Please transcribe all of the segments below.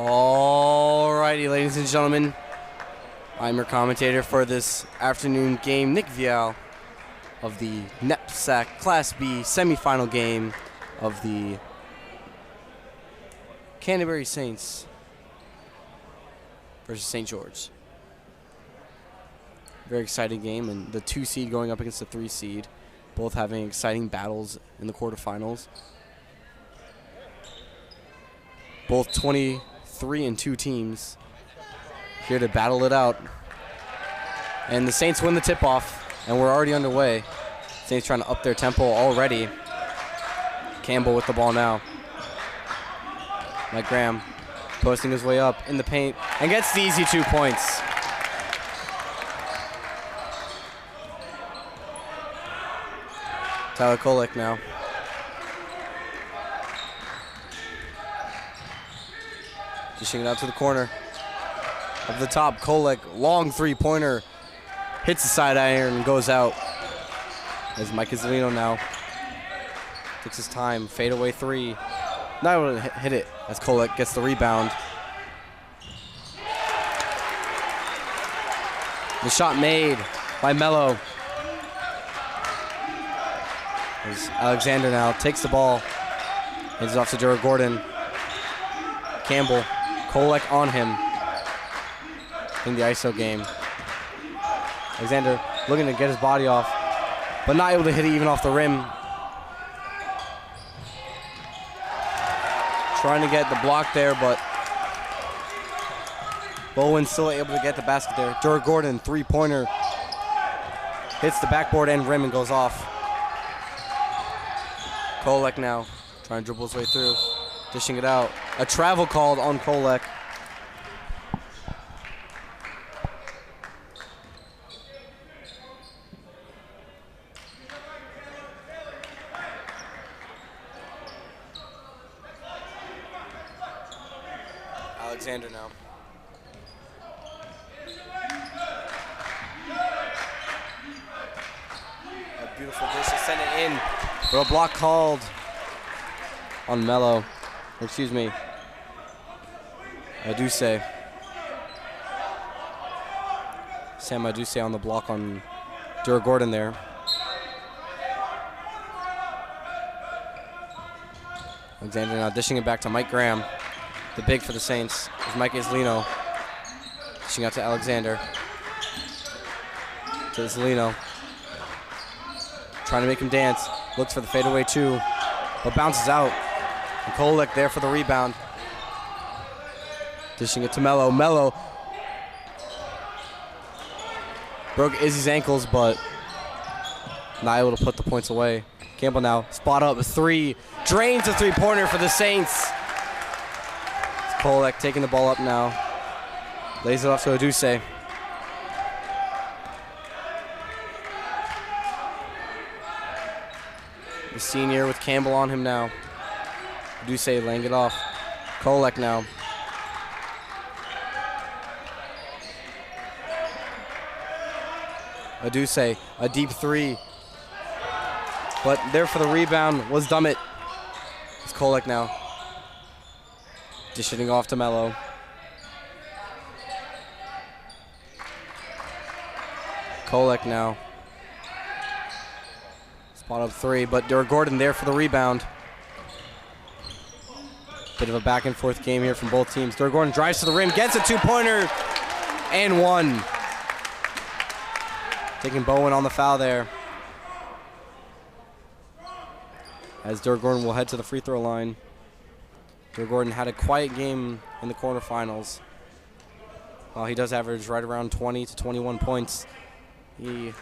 Alrighty, ladies and gentlemen, I'm your commentator for this afternoon game, Nick Vial, of the NEPSAC Class B semifinal game of the Canterbury Saints versus St. George. Very exciting game, and the 2 seed going up against the 3 seed, both having exciting battles in the quarterfinals. Both 23-2 teams here to battle it out. And the Saints win the tip-off, and we're already underway. Saints trying to up their tempo already. Campbell with the ball now. Mike Graham posting his way up in the paint and gets the easy 2 points. Tyler Kolek now. Dishing it out to the corner. Up the top, Kolek, long 3-pointer. Hits the side iron and goes out. As Mike Izzolino now takes his time, fadeaway 3. Not able to hit it as Kolek gets the rebound. The shot made by Mello. As Alexander now takes the ball, hands it off to Jared Gordon. Campbell, Kolek on him in the ISO game. Alexander looking to get his body off, but not able to hit it even off the rim. Trying to get the block there, but Bowen still able to get the basket there. Jared Gordon, 3-pointer. Hits the backboard and rim and goes off. Kolek now trying to dribble his way through. Dishing it out. A travel called on Kolek. Alexander now. A beautiful dish to send it in. But a block called on Mello. Excuse me. Aduse. Sam Aduse on the block on Jared Gordon there. Alexander now dishing it back to Mike Graham. The big for the Saints is Mike Izzolino. Dishing out to Alexander. To Izzolino. Trying to make him dance. Looks for the fadeaway 2, but bounces out. And Kolek there for the rebound. Dishing it to Mello. Mello broke Izzy's ankles, but not able to put the points away. Campbell now, spot up, a 3. Drains a 3-pointer for the Saints. It's Kolek taking the ball up now. Lays it off to Aduse. The senior with Campbell on him now. Aduse laying it off. Kolek now. Aduse, a deep 3. But there for the rebound was Dummett. It's Kolek now. Dishing off to Mello. Kolek now. Spot up 3, but Jared Gordon there for the rebound. Bit of a back and forth game here from both teams. Jared Gordon drives to the rim, gets a 2-pointer, and 1. Taking Bowen on the foul there. As Jared Gordon will head to the free throw line. Jared Gordon had a quiet game in the quarterfinals. While he does average right around 20 to 21 points, he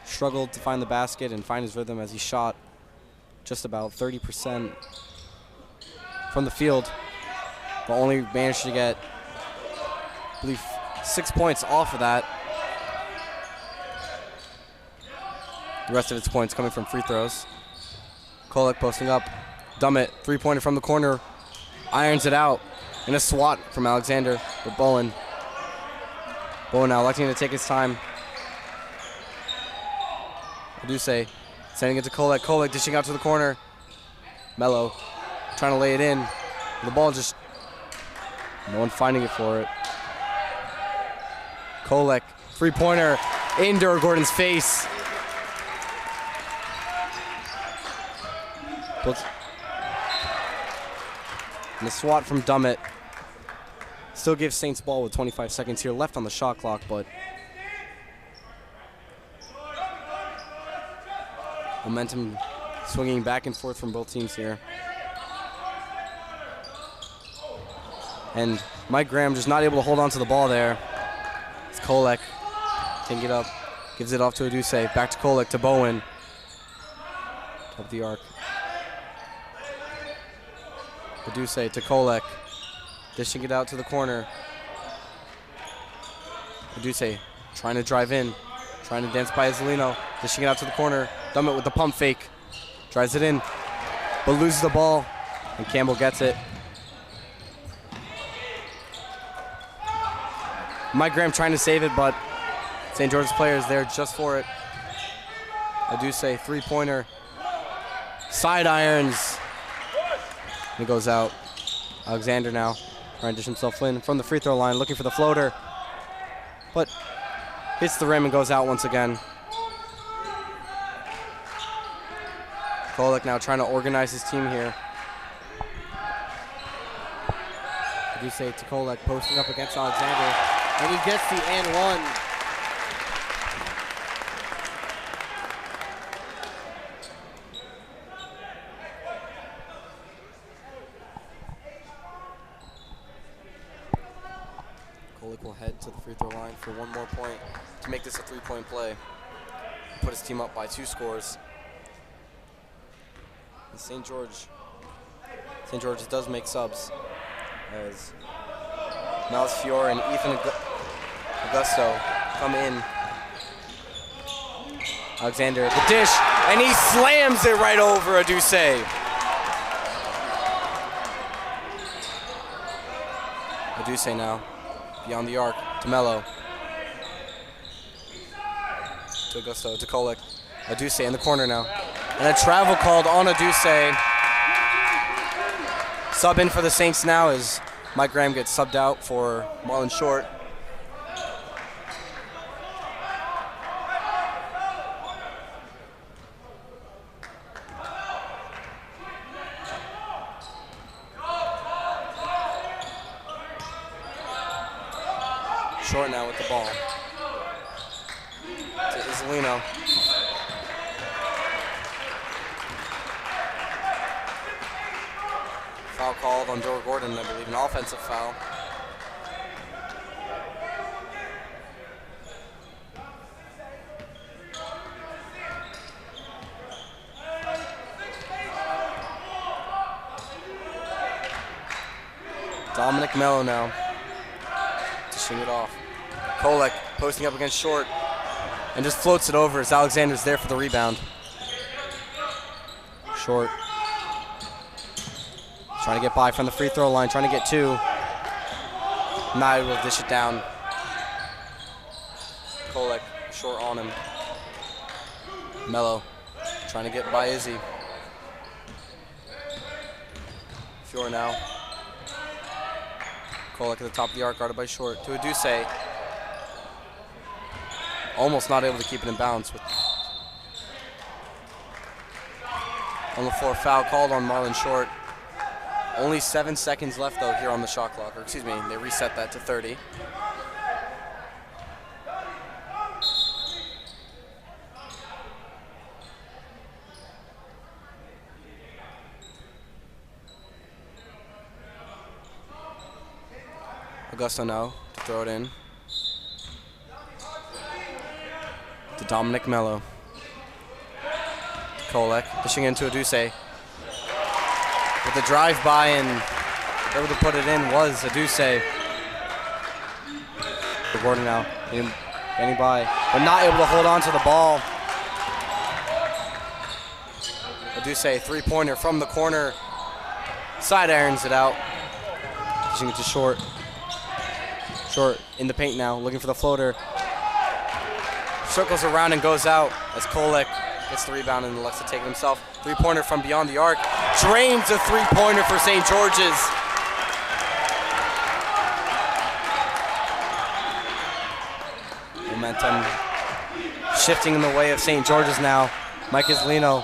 struggled to find the basket and find his rhythm as he shot just about 30% from the field, but only managed to get, I believe, 6 points off of that. The rest of its points coming from free throws. Kolek posting up. Dummett, 3-pointer from the corner. Irons it out. And a swat from Alexander with Bowen. Bowen now electing to take his time. Aduse sending it to Kolek. Kolek dishing out to the corner. Mello trying to lay it in. The ball just No one finding it for it. Kolek, three-pointer in Gordon's face. And the swat from Dummett still gives Saints ball with 25 seconds here left on the shot clock, but momentum swinging back and forth from both teams here. And Mike Graham just not able to hold on to the ball there. It's Kolek. Can't get up. Gives it off to Aduse. Back to Kolek to Bowen. Top of the arc. Aduse to Kolek. Dishing it out to the corner. Aduse trying to drive in. Trying to dance by Isolino. Dishing it out to the corner. Dummett with the pump fake. Drives it in. But loses the ball. And Campbell gets it. Mike Graham trying to save it, but St. George's players there just for it. Aduse, three-pointer. Side irons. And it goes out. Alexander now trying to dish himself in from the free throw line, looking for the floater. But hits the rim and goes out once again. Kolek now trying to organize his team here. Aduse to Kolek, posting up against Alexander. And he gets the and one. Kolek will head to the free throw line for one more point to make this a three-point play. Put his team up by 2 scores. And St. George does make subs as Miles Fiore and Ethan Augusto come in. Alexander, the dish, and he slams it right over Aduse. Aduse now, beyond the arc, to Mello. To Augusto, to Kolek. Aduse in the corner now. And a travel called on Aduse. Sub in for the Saints now as Mike Graham gets subbed out for Marlon Short. Short now with the ball. To Isolino. Foul called on Dor Gordon, I believe, an offensive foul. Dominic Mello now. Dishing it off. Kolek posting up against Short and just floats it over as Alexander's there for the rebound. Short. Trying to get by from the free throw line, trying to get 2. Not able to dish it down. Kolek, Short on him. Mello, trying to get by Izzy. Fiore now. Kolek at the top of the arc, guarded by Short. To Aduse. Almost not able to keep it in bounds. On the floor, foul called on Marlon Short. Only 7 seconds left, though, here on the shot clock. Or, excuse me, they reset that to 30. Augusto now to throw it in. To Dominic Mello. To Kolek, dishing into Aduse. With the drive-by and able to put it in was Aduse. Gordon now getting by, but not able to hold on to the ball. Aduse, three-pointer from the corner. Side irons it out. Dishing it to Short. Short in the paint now, looking for the floater. Circles around and goes out as Kolek gets the rebound and elects to take it himself. Three-pointer from beyond the arc. Drains a three-pointer for St. George's. momentum shifting in the way of St. George's now. Mike Isolino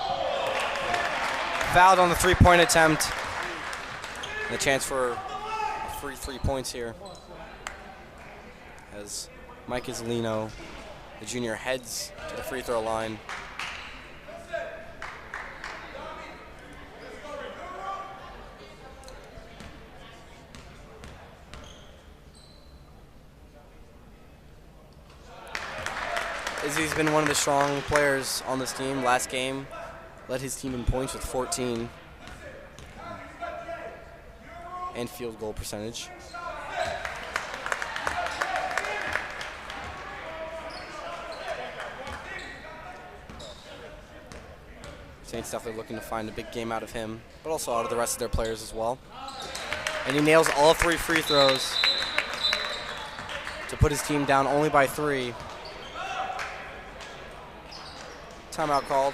fouled on the three-point attempt. And a chance for a free 3 points here as Mike Isolino, the junior, heads to the free throw line. Izzy's been one of the strong players on this team. Last game, led his team in points with 14 and field goal percentage. Saints definitely looking to find a big game out of him, but also out of the rest of their players as well. And he nails all 3 free throws to put his team down only by 3. Timeout called.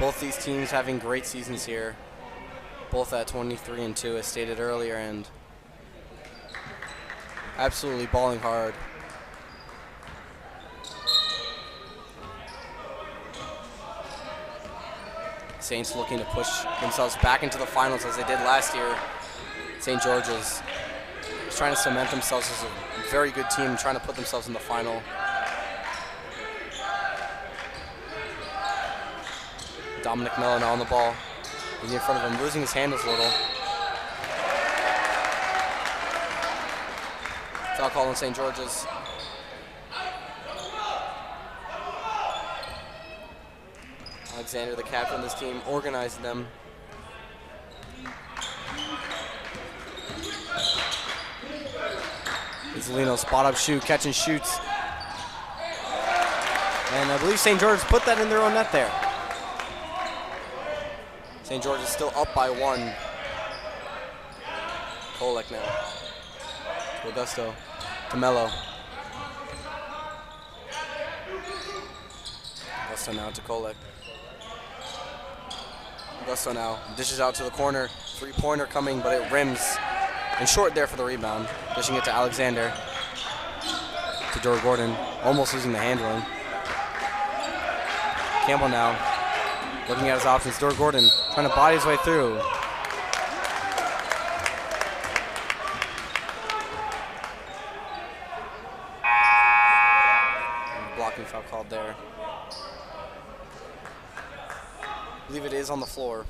Both these teams having great seasons here, both at 23-2 as stated earlier, and absolutely balling hard. Saints looking to push themselves back into the finals as they did last year. St. George's is trying to cement themselves as a very good team, trying to put themselves in the final. Dominic Mello now on the ball. He's in front of him, losing his handles a little. Foul call on St. George's. Alexander, the captain of this team, organizing them. Isolino, spot up shoot, catch and shoots. And I believe St. George's put that in their own net there. St. George is still up by 1. Kolek now. To Augusto. To Mello. Augusto now to Kolek. Augusto now dishes out to the corner. 3-pointer coming, but it rims. And short there for the rebound. Dishing it to Alexander. To Dor Gordon. Almost losing the handling. Campbell now. Looking at his options. Dor Gordon trying to body his way through. Blocking foul called there. I believe it is on the floor.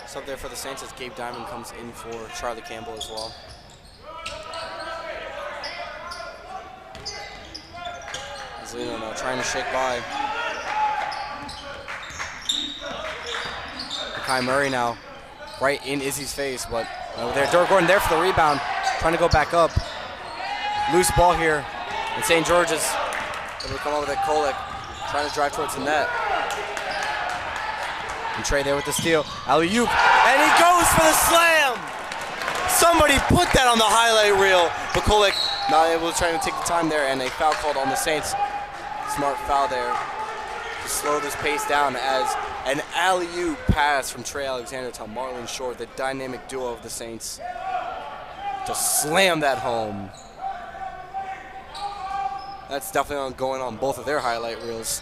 Sub there for the Saints as Gabe Diamond comes in for Charlie Campbell as well. Isolino now trying to shake by. Kai Murray now right in Izzy's face, but there. Dor Gordon there for the rebound, trying to go back up. Loose ball here, and St. George's able to come over with Kolek, trying to drive towards the net. And Trey there with the steal. Alley-oop, and he goes for the slam! Somebody put that on the highlight reel, but Kolek not able to try to take the time there, and a foul called on the Saints. Smart foul there to slow this pace down as an alley-oop pass from Trey Alexander to Marlon Short, the dynamic duo of the Saints, to slam that home. That's definitely going on both of their highlight reels.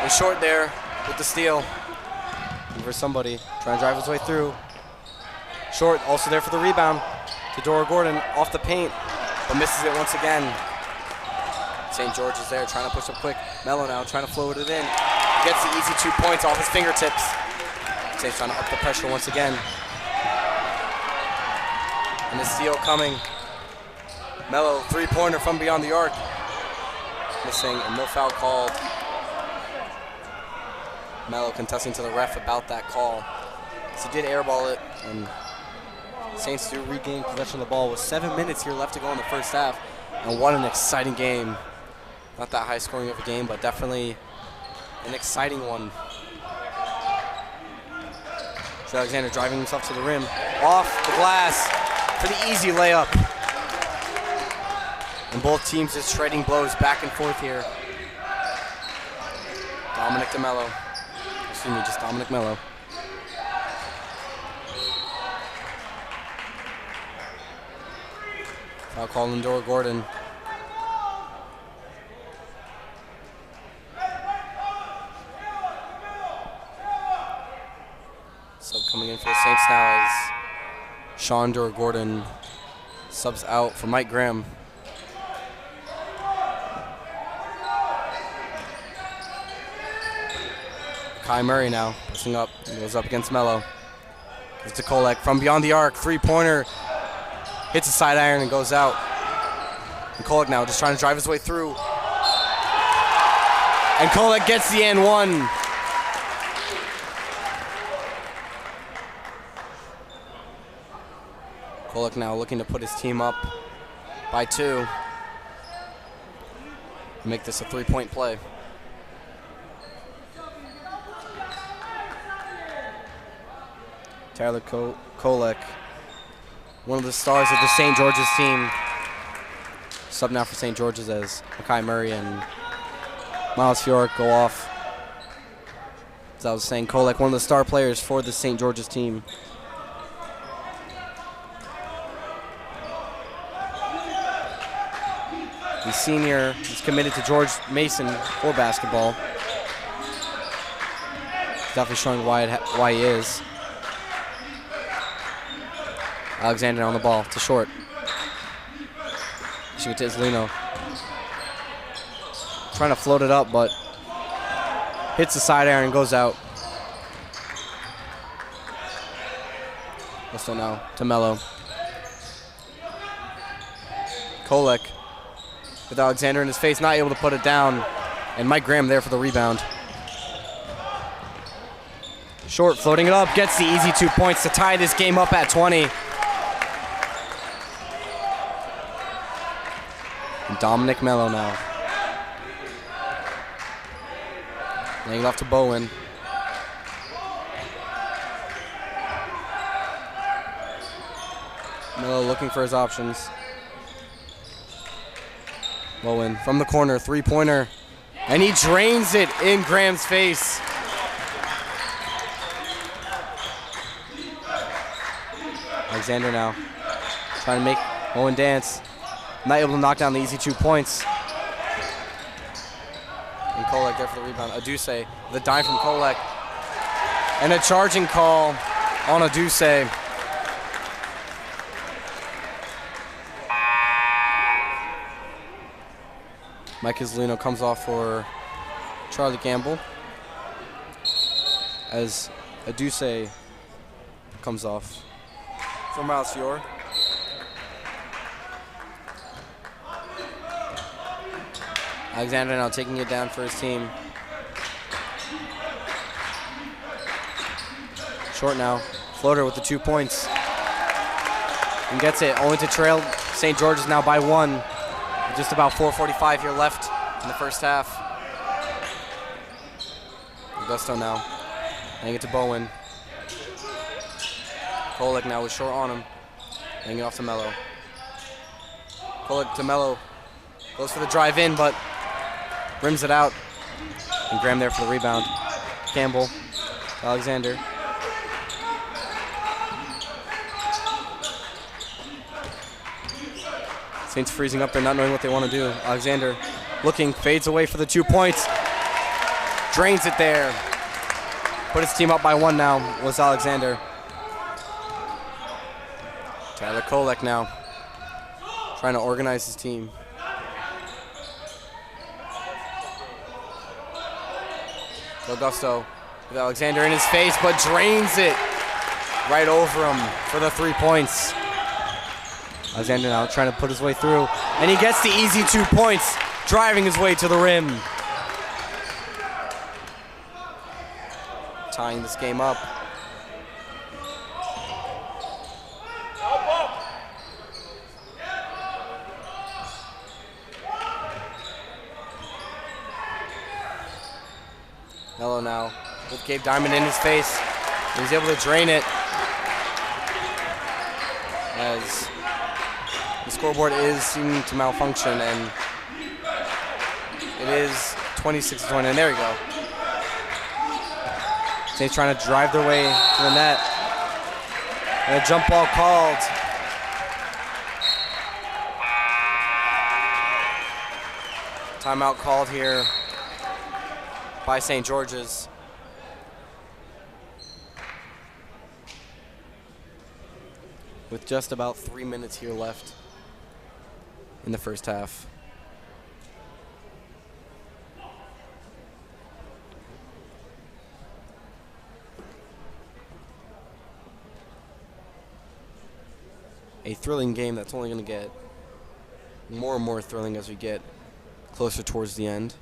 And Short there with the steal. For somebody trying to drive his way through. Short also there for the rebound to Dor Gordon off the paint, but misses it once again. St. George is there trying to push up quick. Mello now trying to float it in. Gets the easy 2 points off his fingertips. Saints trying to up the pressure once again. And the steal coming. Mello, three-pointer from beyond the arc. Missing, and no foul called. Mello contesting to the ref about that call. So he did airball it, and Saints do regain possession of the ball with 7 minutes here left to go in the first half. And what an exciting game. Not that high scoring of a game, but definitely an exciting one. So Alexander driving himself to the rim. Off the glass for the easy layup. And both teams just trading blows back and forth here. Dominic Mello. Excuse me, just Dominic Mello. Foul call on Dora Gordon. Sub coming in for the Saints now as Sean Dora Gordon subs out for Mike Graham. Kai Murray now pushing up. He goes up against Mello. Gives to Kolek from beyond the arc. Three-pointer. Hits a side iron and goes out. And Kolek now just trying to drive his way through. And Kolek gets the and one. Kolek now looking to put his team up by 2. Make this a 3-point play. Tyler Kolek, one of the stars of the St. George's team. Sub now for St. George's as Kai Murray and Miles Fiorek go off. As I was saying, Kolek, one of the star players for the St. George's team. The senior is committed to George Mason for basketball. Definitely showing why he is. Alexander on the ball to short. Pushing it to Isolino. Trying to float it up, but hits the side iron and goes out. Also now to Mello. Kolek with Alexander in his face, not able to put it down. And Mike Graham there for the rebound. Short, floating it up, gets the easy 2 points to tie this game up at 20. And Dominic Mello now. Laying it off to Bowen. Mello looking for his options. Bowen from the corner, three-pointer. And he drains it in Graham's face. Alexander now trying to make Bowen dance. Not able to knock down the easy 2 points. And Kolek there for the rebound. Aduse, the dime from Kolek. And a charging call on Aduse. Mike Isolino comes off for Charlie Campbell. As Aduse comes off for Miles Fiore. Alexander now taking it down for his team. Short now. Floater with the 2 points. And gets it. Only to trail St. George's now by 1. Just about 4:45 here left in the first half. Augusto now. Hang it to Bowen. Kolek now was short on him. Hanging it off to Mello. Kolek to Mello. Goes for the drive in, but rims it out. And Graham there for the rebound. Campbell. Alexander. Saints freezing up there, not knowing what they want to do. Alexander looking, fades away for the 2 points. Drains it there. Put his team up by 1 now, was Alexander. Tyler Kolek now, trying to organize his team. Augusto With Alexander in his face, but drains it right over him for the 3 points. Alexander now trying to put his way through, and he gets the easy 2 points, driving his way to the rim. Tying this game up. Mello now with Gabe Diamond in his face. He's able to drain it as the scoreboard is seeming to malfunction, and it is 26-20, and there we go. Saints trying to drive their way to the net. And a jump ball called. Timeout called here by St. George's. With just about 3 minutes here left in the first half. A thrilling game that's only going to get more and more thrilling as we get closer towards the end.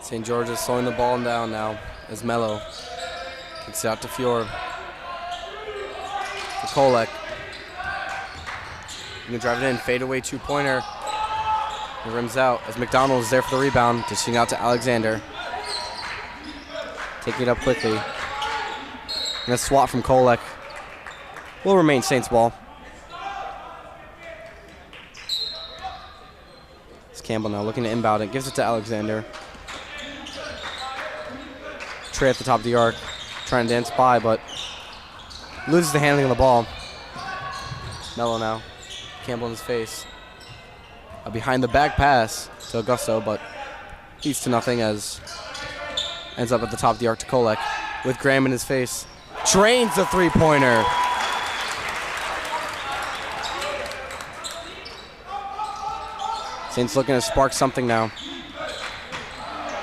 St. George's slowing the ball down now as Mello kicks it out to Fior. To Kolek. He can drive it in, fadeaway 2-pointer. He rims out as McDonald is there for the rebound, dishing out to Alexander. Taking it up quickly. And a swat from Kolek. Will remain Saints ball. It's Campbell now looking to inbound it, gives it to Alexander. Trey at the top of the arc, trying to dance by, but loses the handling of the ball. Mello now, Campbell in his face. A behind the back pass to Augusto, but leads to nothing as ends up at the top of the arc to Kolek with Graham in his face. Drains the 3-pointer. Saints looking to spark something now.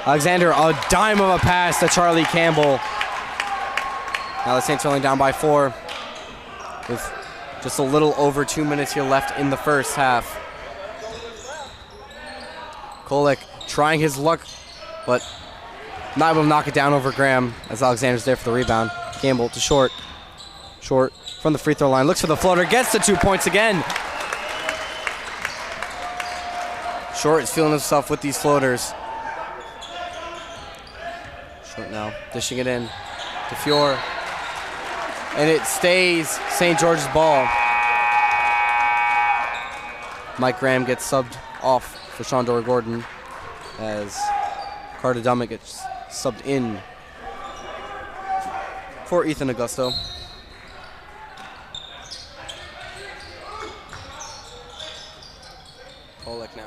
Alexander, a dime of a pass to Charlie Campbell. Now the Saints are only down by 4 with just a little over 2 minutes here left in the first half. Kolek trying his luck, but not able to knock it down over Graham as Alexander's there for the rebound. Campbell to Short. Short from the free throw line, looks for the floater, gets the 2 points again. Short is feeling himself with these floaters. Short now, dishing it in to Fior. And it stays St. George's ball. Mike Graham gets subbed off for Shondor Gordon as Carter Dummett gets subbed in for Ethan Augusto. Kolek now.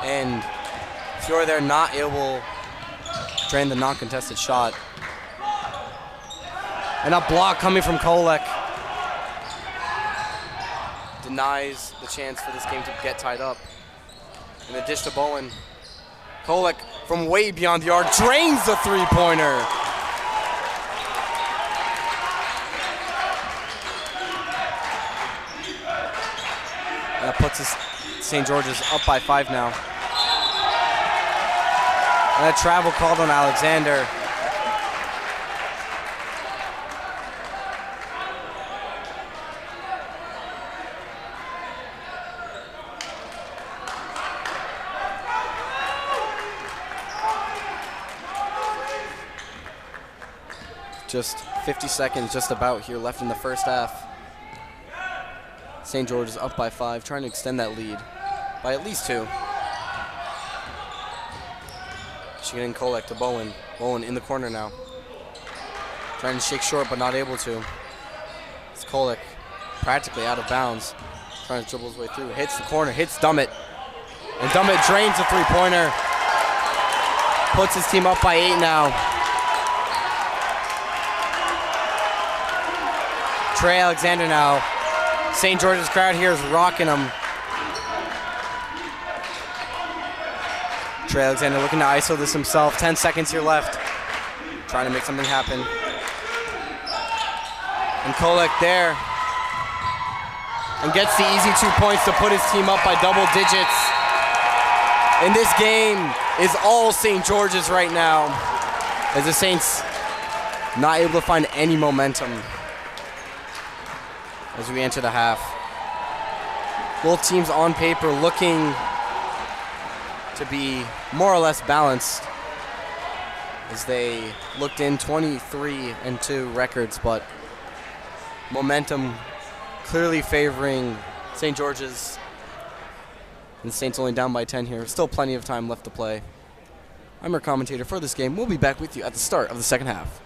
And Fior there not able to drain the non-contested shot. And a block coming from Kolek. Denies the chance for this game to get tied up. And a dish to Bowen. Kolek from way beyond the arc drains the 3-pointer. That puts us St. George's up by 5 now. And a travel called on Alexander. Just 50 seconds just about here left in the first half. St. George is up by 5, trying to extend that lead by at least 2. Michigan Kolek to Bowen. Bowen in the corner now. Trying to shake short, but not able to. It's Kolek practically out of bounds. Trying to dribble his way through. Hits the corner, hits Dummett. And Dummett drains the three-pointer. Puts his team up by 8 now. Trey Alexander now. St. George's crowd here is rocking him. Trey Alexander looking to ISO this himself. 10 seconds here left. Trying to make something happen. And Kolek there. And gets the easy 2 points to put his team up by double digits. And this game is all St. George's right now, as the Saints not able to find any momentum as we enter the half. Both teams on paper looking to be more or less balanced as they looked in 23-2 records, but momentum clearly favoring St. George's, and the Saints only down by 10 here. Still plenty of time left to play. I'm your commentator for this game. We'll be back with you at the start of the second half.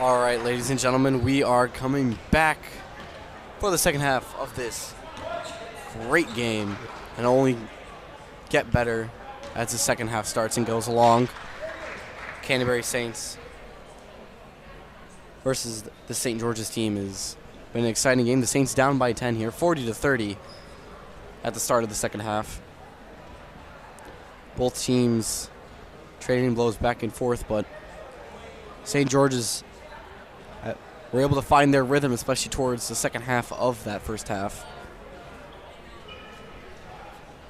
All right, ladies and gentlemen, we are coming back for the second half of this great game, and only get better as the second half starts and goes along. Canterbury Saints versus the St. George's team has been an exciting game. The Saints down by 10 here, 40-30 at the start of the second half. Both teams trading blows back and forth, but St. George's were able to find their rhythm, especially towards the second half of that first half.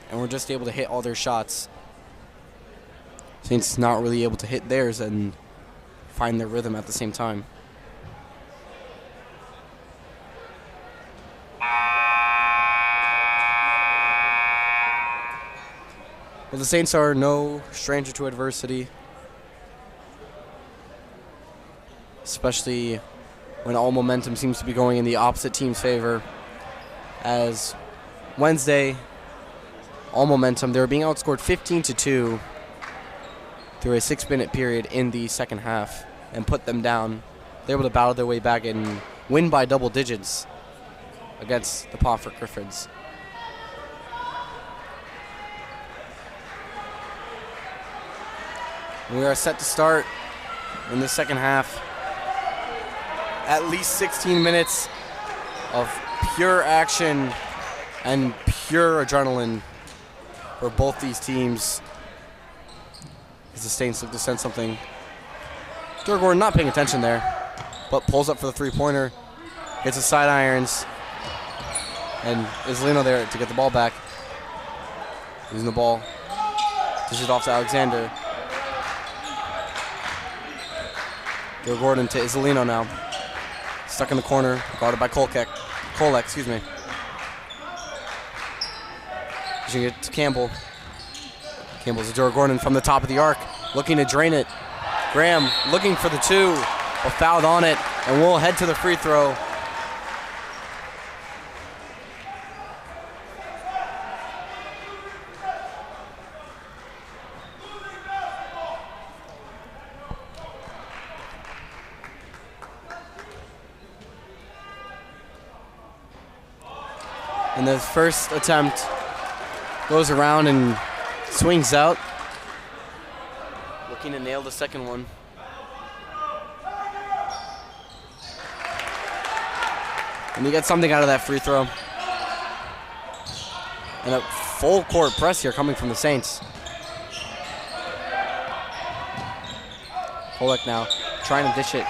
And we're just able to hit all their shots. Saints not really able to hit theirs and find their rhythm at the same time. Well, the Saints are no stranger to adversity, especially when all momentum seems to be going in the opposite team's favor. As Wednesday, all momentum, they were being outscored 15-2 through a 6-minute period in the second half and put them down. They were able to battle their way back and win by double digits against the Pomfret Griffids. We are set to start in the second half. At least 16 minutes of pure action and pure adrenaline for both these teams as the Saints look to send something. Gordon not paying attention there, but pulls up for the three-pointer, gets his side irons, and Isolino there to get the ball back. Losing the ball, dishes it off to Alexander. Gordon to Isolino now. Stuck in the corner, guarded by Kolek, excuse me. Pushing it to Campbell. Campbell's to Gordon from the top of the arc, looking to drain it. Graham looking for the two, but fouled on it, and will head to the free throw. And the first attempt goes around and swings out. Looking to nail the second one. And you get something out of that free throw. And a full court press here coming from the Saints. Kolek now trying to dish it.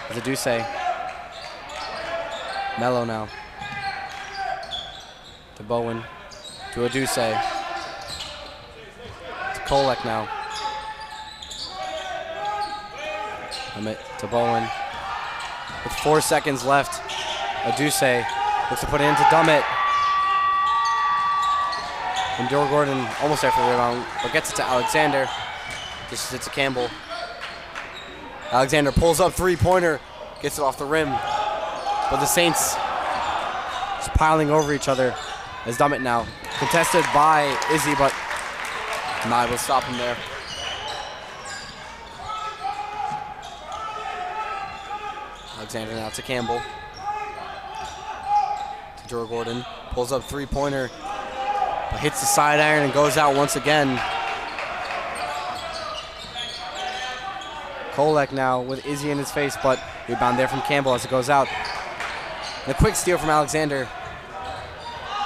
As a Duce. Mello now. To Bowen, to Aduse, to Kolek now. To Bowen. With 4 seconds left, Aduse looks to put it into Dummett. And Gordon almost after the rebound, but gets it to Alexander. Dishes it to Campbell. Alexander pulls up three-pointer, gets it off the rim. But the Saints just piling over each other. As Dummett now contested by Izzy, but not able to stop him there. Alexander now to Campbell. To Gordon. Pulls up three-pointer, but hits the side iron and goes out once again. Kolek now with Izzy in his face, but rebound there from Campbell as it goes out. And a quick steal from Alexander.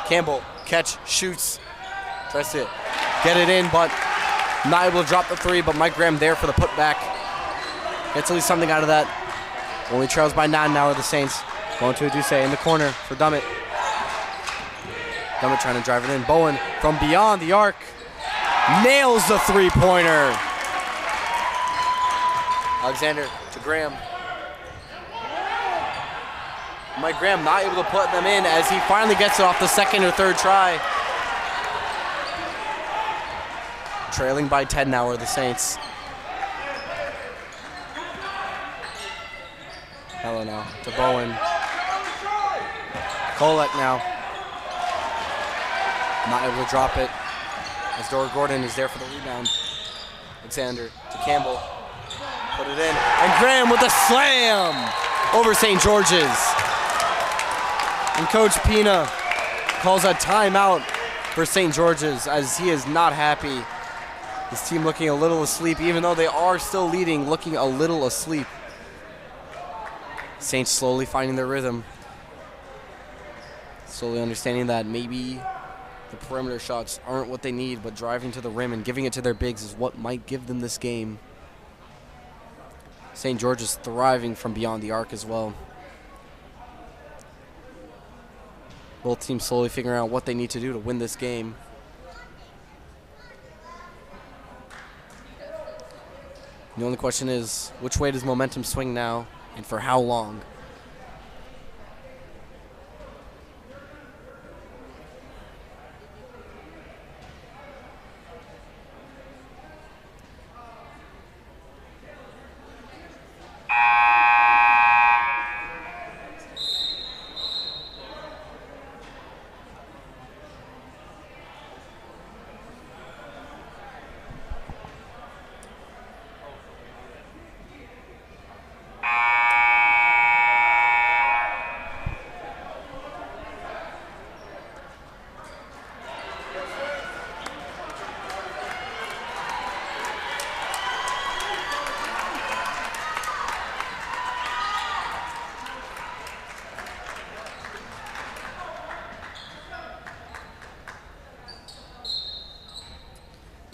Campbell, catch, shoots, tries to get it in, but not able to drop the three, but Mike Graham there for the putback. Gets at least something out of that. Only trails by 9 now are the Saints. Going to Aduse in the corner for Dummett. Dummett trying to drive it in. Bowen from beyond the arc. Nails the three-pointer. Alexander to Graham. Mike Graham not able to put them in as he finally gets it off the second or third try. Trailing by 10 now are the Saints. Hello now to Bowen. Kolek now. Not able to drop it as Gordon is there for the rebound. Alexander to Campbell. Put it in. And Graham with a slam over St. George's. And Coach Pina calls a timeout for St. George's as he is not happy. His team looking a little asleep, even though they are still leading, looking a little asleep. Saints slowly finding their rhythm. Slowly understanding that maybe the perimeter shots aren't what they need, but driving to the rim and giving it to their bigs is what might give them this game. St. George is thriving from beyond the arc as well. Both teams slowly figuring out what they need to do to win this game. The only question is, which way does momentum swing now, and for how long?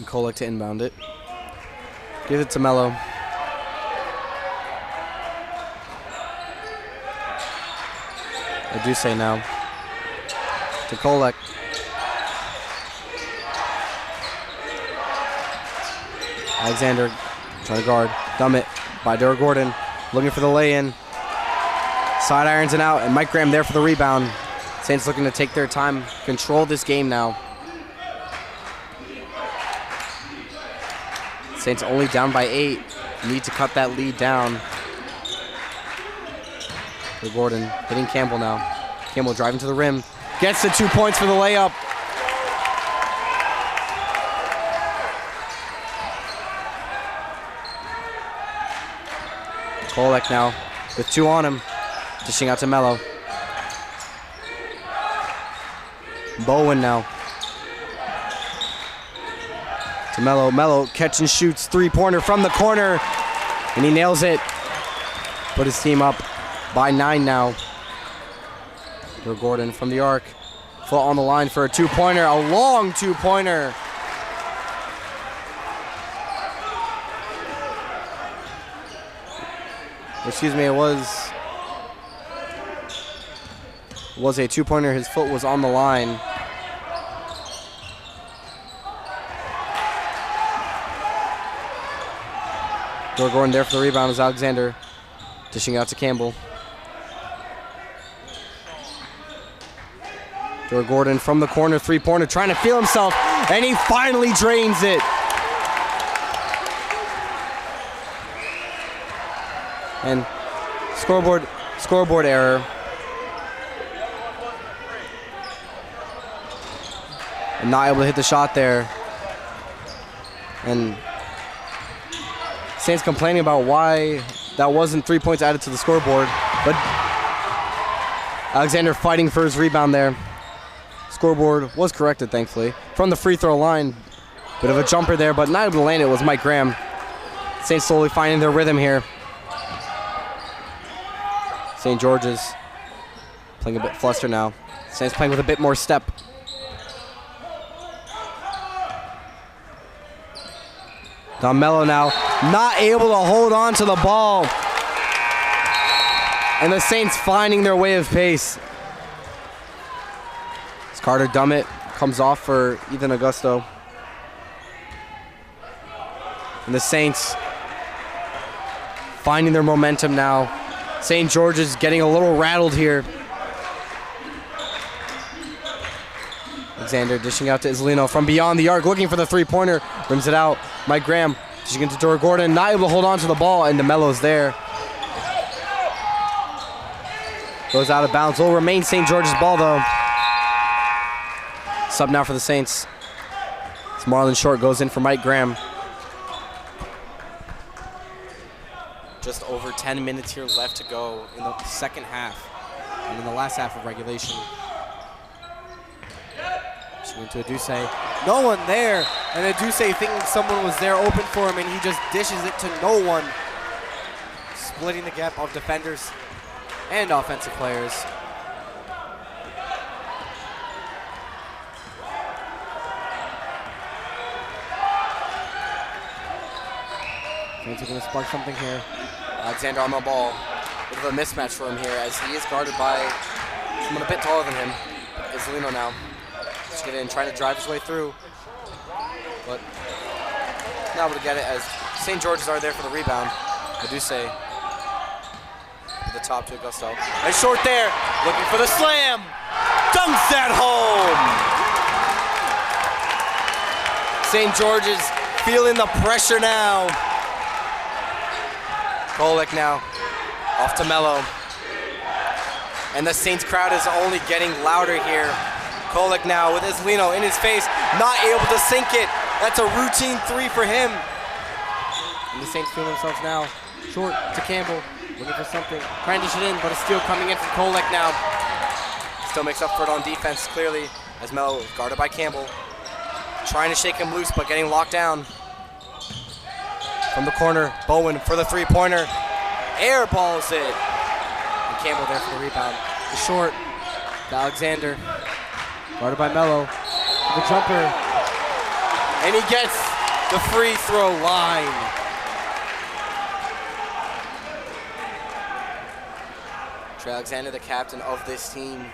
Kolek to inbound it. Give it to Mello. I do say now. To Kolek. Alexander trying to guard. Dumb it by Derek Gordon. Looking for the lay-in. Side irons and out, and Mike Graham there for the rebound. Saints looking to take their time, control this game now. Saints only down by 8. Need to cut that lead down. For Gordon hitting Campbell now. Campbell driving to the rim. Gets the 2 points for the layup. Kolek now with 2 on him. Dishing out to Mello. Bowen now. To Mello. Mello catch and shoots 3-pointer from the corner. And he nails it. Put his team up by 9 now. Derek Gordon from the arc. Foot on the line for a 2-pointer. A long 2-pointer. Excuse me, it was a 2-pointer. His foot was on the line. Derek Gordon there for the rebound is Alexander. Dishing out to Campbell. Derek Gordon from the corner, 3-pointer, trying to feel himself, and he finally drains it. And scoreboard error. And not able to hit the shot there. And Saints complaining about why that wasn't 3 points added to the scoreboard. But Alexander fighting for his rebound there. Scoreboard was corrected, thankfully. From the free throw line. Bit of a jumper there, but not able to land it was Mike Graham. Saints slowly finding their rhythm here. St. George's playing a bit flustered now. Saints playing with a bit more step. Don Mello now not able to hold on to the ball. And the Saints finding their way of pace. As Carter Dummett comes off for Ethan Augusto. And the Saints finding their momentum now. St. George's getting a little rattled here. Alexander dishing out to Isolino from beyond the arc, looking for the 3-pointer. Rims it out. Mike Graham dishing into Derek Gordon, not able to hold on to the ball, and DeMello's there. Goes out of bounds. Will remain St. George's ball, though. Sub now for the Saints. It's Marlon Short goes in for Mike Graham. Just over 10 minutes here left to go in the second half and in the last half of regulation. Into Aduse. No one there, and Aduse thinking someone was there open for him, and he just dishes it to no one, splitting the gap of defenders and offensive players. Saints are going to spark something here. Alexander on the ball. Bit of a mismatch for him here as he is guarded by someone a bit taller than him. Isolino now. Just get in, trying to drive his way through. But not able to get it as St. George's are there for the rebound. Aduse at the top to Augusto. And short there, looking for the slam. Dunks that home. St. George's feeling the pressure now. Kolek now off to Mello. And the Saints crowd is only getting louder here. Kolek now with Isolino in his face, not able to sink it. That's a routine three for him. And the Saints feel themselves now short to Campbell, looking for something. Trying to dish it in, but a steal coming in from Kolek now. Still makes up for it on defense, clearly, as Mello is guarded by Campbell. Trying to shake him loose, but getting locked down. From the corner, Bowen for the three-pointer. Air balls it. And Campbell there for the rebound. The short to Alexander. Guarded by Mello. The jumper. And he gets the free throw line. Trey Alexander, the captain of this team.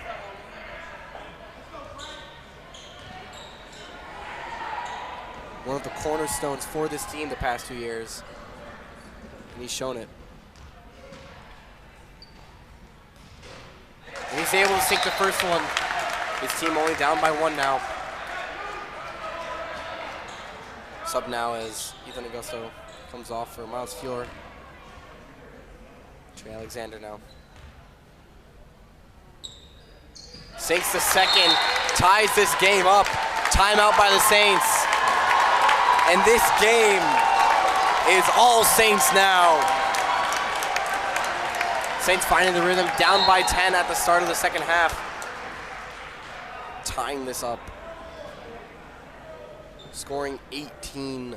One of the cornerstones for this team the past 2 years. And he's shown it. And he's able to sink the first one. His team only down by one now. Sub now as Ethan Augusto comes off for Miles Fior. Trey Alexander now. Sinks the second, ties this game up. Timeout by the Saints. And this game is all Saints now. Saints finding the rhythm, down by 10 at the start of the second half. Tying this up. Scoring 18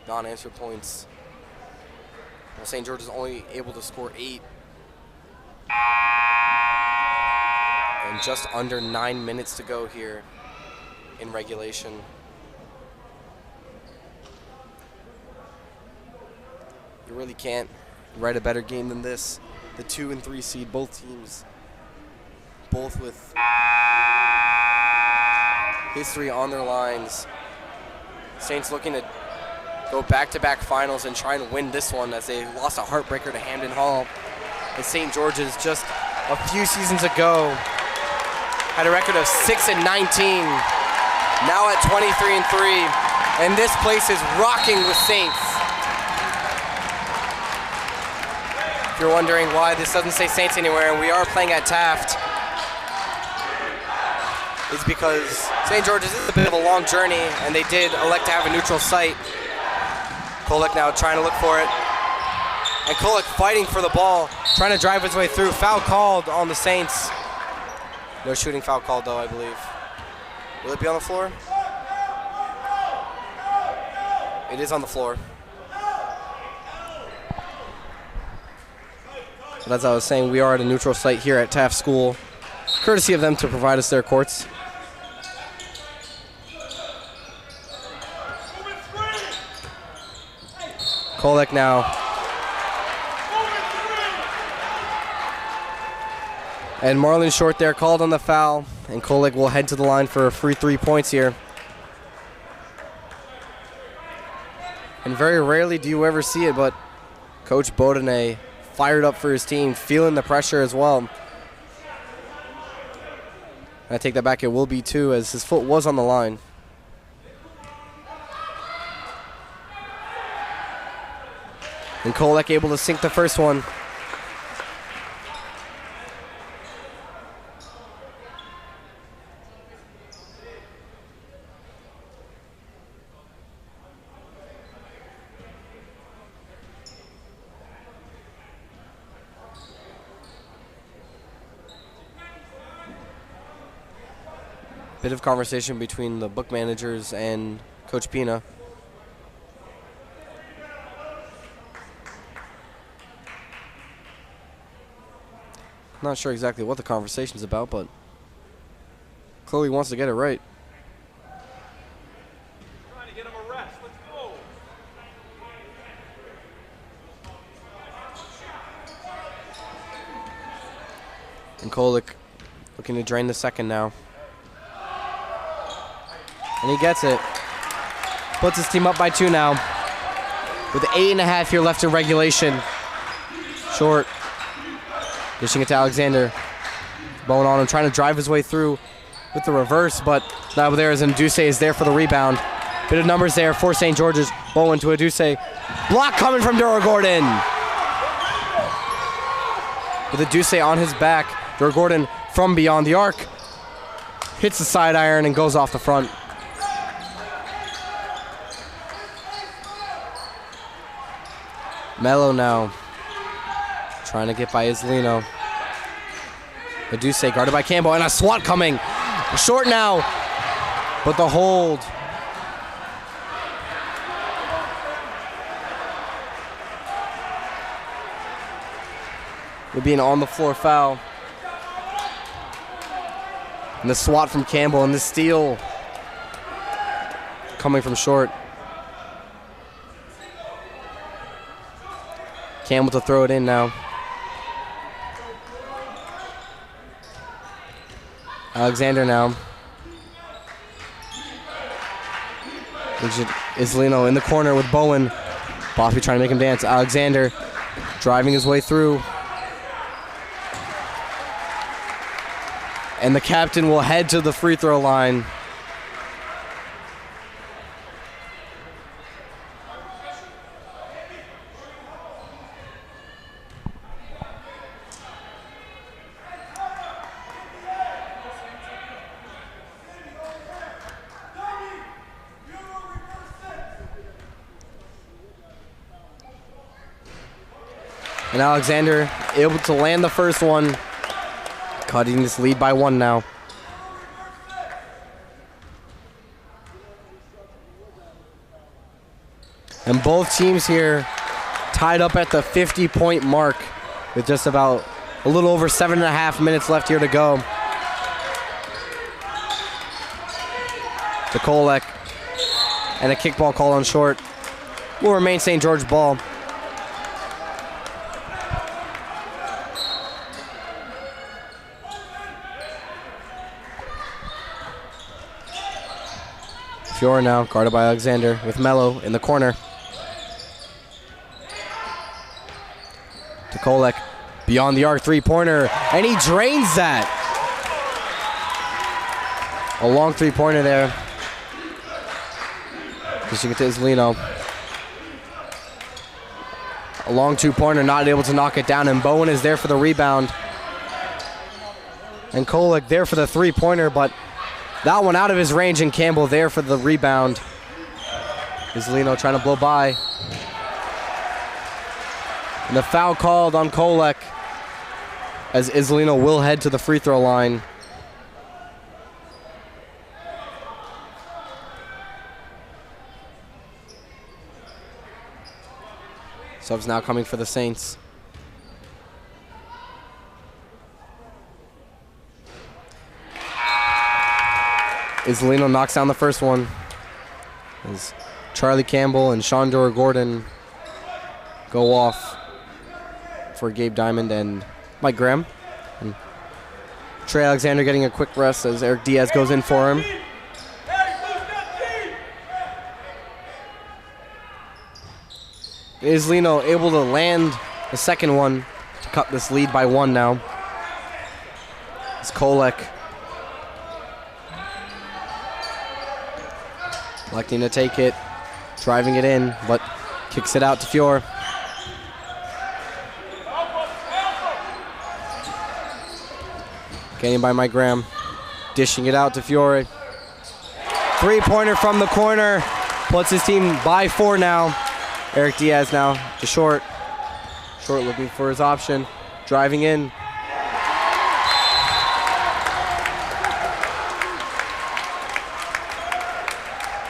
non-answer points. Well, St. George is only able to score 8. And just under 9 minutes to go here in regulation. You really can't write a better game than this. The 2 and 3 seed, both teams, both with history on their lines. Saints looking to go back-to-back finals and try and win this one as they lost a heartbreaker to Hamden Hall. And St. George's just a few seasons ago had a record of 6-19, now at 23-3, and this place is rocking with Saints. If you're wondering why this doesn't say Saints anywhere, and we are playing at Taft, it's because St. George's is a bit of a long journey, and they did elect to have a neutral site. Kolek now trying to look for it. And Kolek fighting for the ball, trying to drive his way through. Foul called on the Saints. No shooting foul called, though, I believe. Will it be on the floor? It is on the floor. But as I was saying, we are at a neutral site here at Taft School, courtesy of them to provide us their courts. Kolek now. And Marlon Short there called on the foul, and Kolek will head to the line for a free 3 points here. And very rarely do you ever see it, but Coach Beaudenay fired up for his team, feeling the pressure as well. I take that back, it will be 2 as his foot was on the line. And Kolek able to sink the first one. Bit of conversation between the book managers and Coach Pina. Not sure exactly what the conversation's about, but clearly wants to get it right. Trying to get him a rest. Let's go. And Kolick looking to drain the second now. And he gets it. Puts his team up by 2 now. With 8.5 here left in regulation. Short. Dishing it to Alexander. Bowen on him, trying to drive his way through with the reverse, but now there is Aduse is there for the rebound. Bit of numbers there for St. George's. Bowen to Aduse. Block coming from Dura Gordon. With Aduse on his back. Dura Gordon from beyond the arc. Hits the side iron and goes off the front. Mello now. Trying to get by Islino. Aduse guarded by Campbell, and a swat coming. Short now, but the hold. Would be an on-the-floor foul. And the swat from Campbell, and the steal coming from short. Campbell to throw it in now. Alexander now. Islino in the corner with Bowen. Bosby trying to make him dance. Alexander driving his way through. And the captain will head to the free throw line. And Alexander able to land the first one, cutting this lead by 1 now. And both teams here tied up at the 50-point mark with just about a little over 7.5 minutes left here to go. To Kolek, and a kickball call on short. Will remain St. George ball. Fiora now, guarded by Alexander, with Mello in the corner. To Kolek, beyond the arc, 3-pointer, and he drains that. A long 3-pointer there. Pushing it to Islino. A long 2-pointer, not able to knock it down, and Bowen is there for the rebound. And Kolek there for the 3-pointer, but that one out of his range, and Campbell there for the rebound. Islino trying to blow by. And the foul called on Kolek as Islino will head to the free throw line. Subs now coming for the Saints. Islino knocks down the first one as Charlie Campbell and Shondor Gordon go off for Gabe Diamond and Mike Graham. And Trey Alexander getting a quick rest as Eric Diaz goes in for him. Islino able to land the second one to cut this lead by 1 now. It's Kolek electing to take it, driving it in, but kicks it out to Fiore. Getting by Mike Graham, dishing it out to Fiore. 3-pointer from the corner, puts his team by 4 now. Eric Diaz now to Short. Short looking for his option, driving in.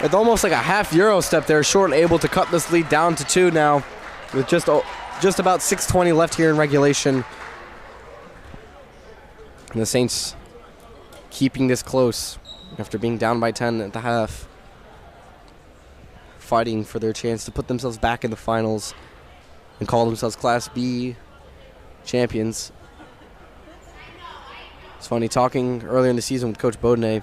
with almost like a half Euro step there. Short able to cut this lead down to 2 now with just about 6:20 left here in regulation. And the Saints keeping this close after being down by 10 at the half. Fighting for their chance to put themselves back in the finals and call themselves Class B champions. It's funny, talking earlier in the season with Coach Beaudenay,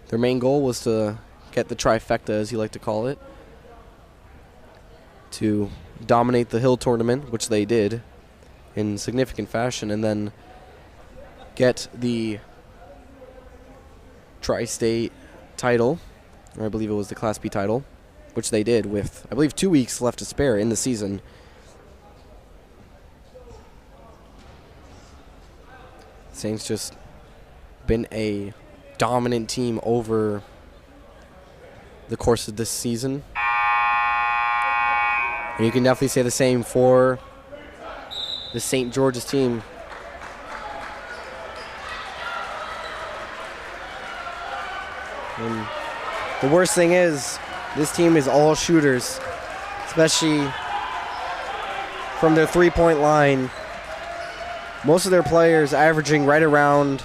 their main goal was to get the trifecta, as he liked to call it, to dominate the Hill tournament, which they did in significant fashion, and then get the tri-state title, or I believe it was the Class B title, which they did with, I believe, 2 weeks left to spare in the season. Saints just been a dominant team over the course of this season. And you can definitely say the same for the St. George's team. And the worst thing is, this team is all shooters, especially from their three-point line. Most of their players averaging right around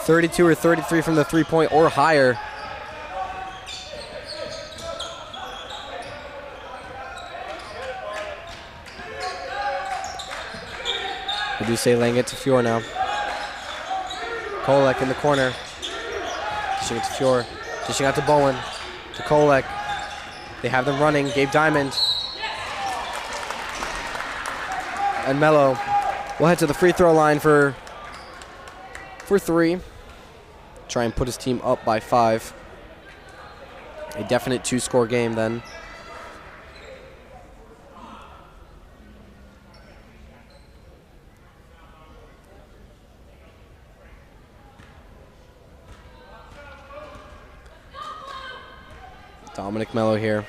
32 or 33 from the three-point or higher. I do say laying it to Fior now. Kolek in the corner. Dishing it to Fior. Dishing out to Bowen. To Kolek. They have them running. Gabe Diamond. And Mello will head to the free throw line for 3. Try and put his team up by 5. A definite 2-score game then. Dominic Mello here.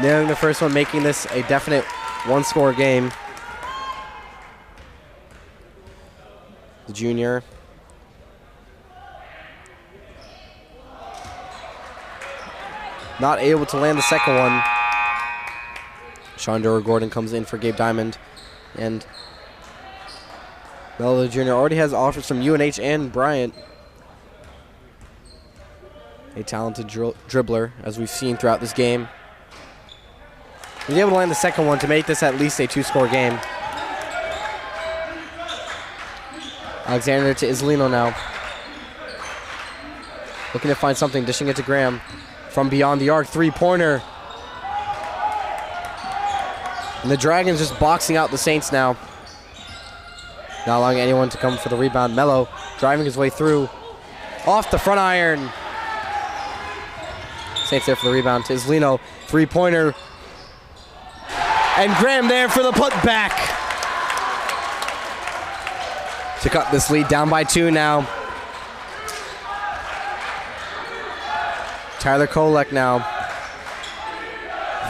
Nailing the first one, making this a definite 1-score game. The junior. Not able to land the second one. Shondor Gordon comes in for Gabe Diamond. And Mello the junior already has offers from UNH and Bryant. A talented dribbler, as we've seen throughout this game. He's able to land the second one to make this at least a 2-score game. Alexander to Islino now. Looking to find something, dishing it to Graham. From beyond the arc, 3-pointer. And the Dragons just boxing out the Saints now. Not allowing anyone to come for the rebound. Mello driving his way through. Off the front iron. Saints there for the rebound to Islino. 3-pointer. And Graham there for the putback. To cut this lead down by 2 now. Tyler Kolek now.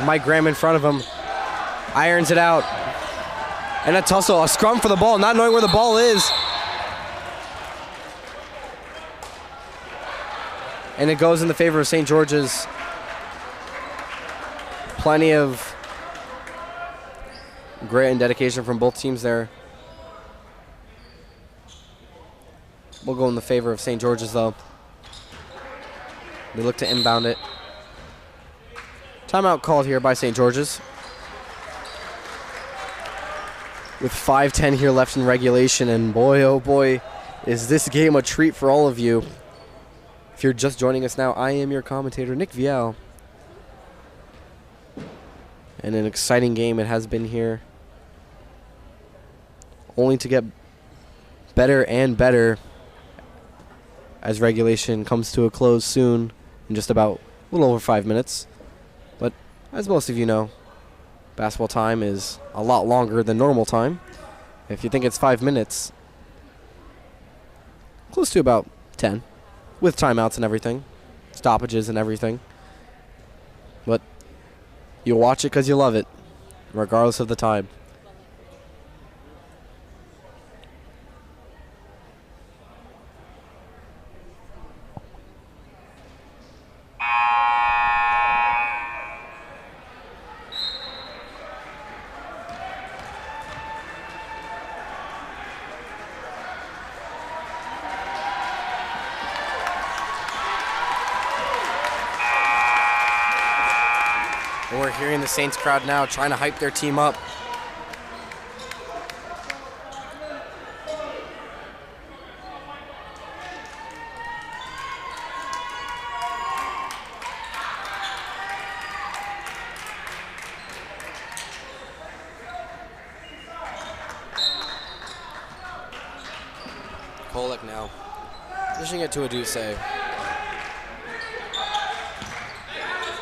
Mike Graham in front of him. Irons it out. And a tussle, a scrum for the ball, not knowing where the ball is. And it goes in the favor of St. George's. Plenty of grit and dedication from both teams there. We'll go in the favor of St. George's though. They look to inbound it. Timeout called here by St. George's. With 5:10 here left in regulation, and boy, oh boy, is this game a treat for all of you. If you're just joining us now, I am your commentator, Nick Vial. And an exciting game it has been here. Only to get better and better as regulation comes to a close soon, in just about a little over 5 minutes. But as most of you know, basketball time is a lot longer than normal time. If you think it's 5 minutes, close to about 10, with timeouts and everything, stoppages and everything. But you'll watch it because you love it, regardless of the time. And we're hearing the Saints crowd now trying to hype their team up. Kolek now, pushing it to a Duce.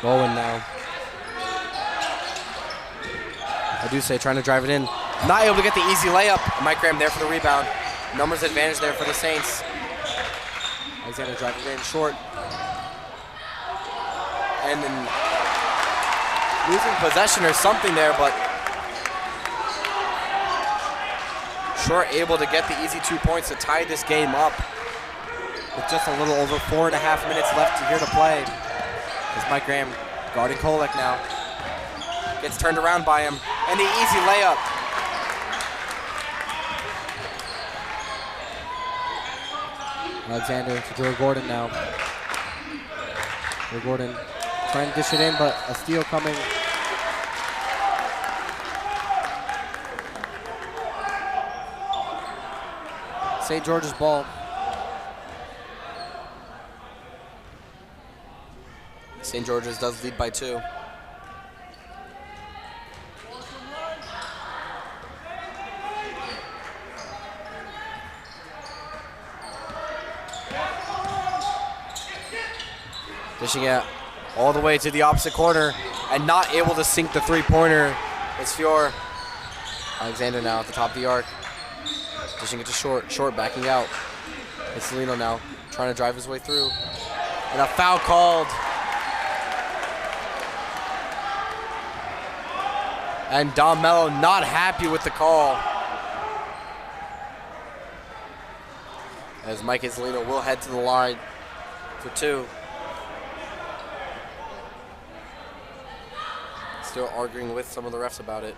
Bowen now. Duce trying to drive it in. Not able to get the easy layup. Mike Graham there for the rebound. Numbers advantage there for the Saints. Alexander driving it in short. And then losing possession or something there, but Short able to get the easy 2 points to tie this game up with just a little over 4.5 minutes left here to play. As Mike Graham guarding Kolek now. Gets turned around by him. And the easy layup. Alexander to Joe Gordon now. Joe Gordon trying to dish it in, but a steal coming. St. George's ball. St. George's does lead by 2. Dishing it all the way to the opposite corner and not able to sink the three-pointer. It's Fior. Alexander now at the top of the arc. Dishing it to Short. Short backing out. It's Salino now trying to drive his way through. And a foul called. And Dom Mello not happy with the call. As Mike Isolino will head to the line for 2. Still arguing with some of the refs about it.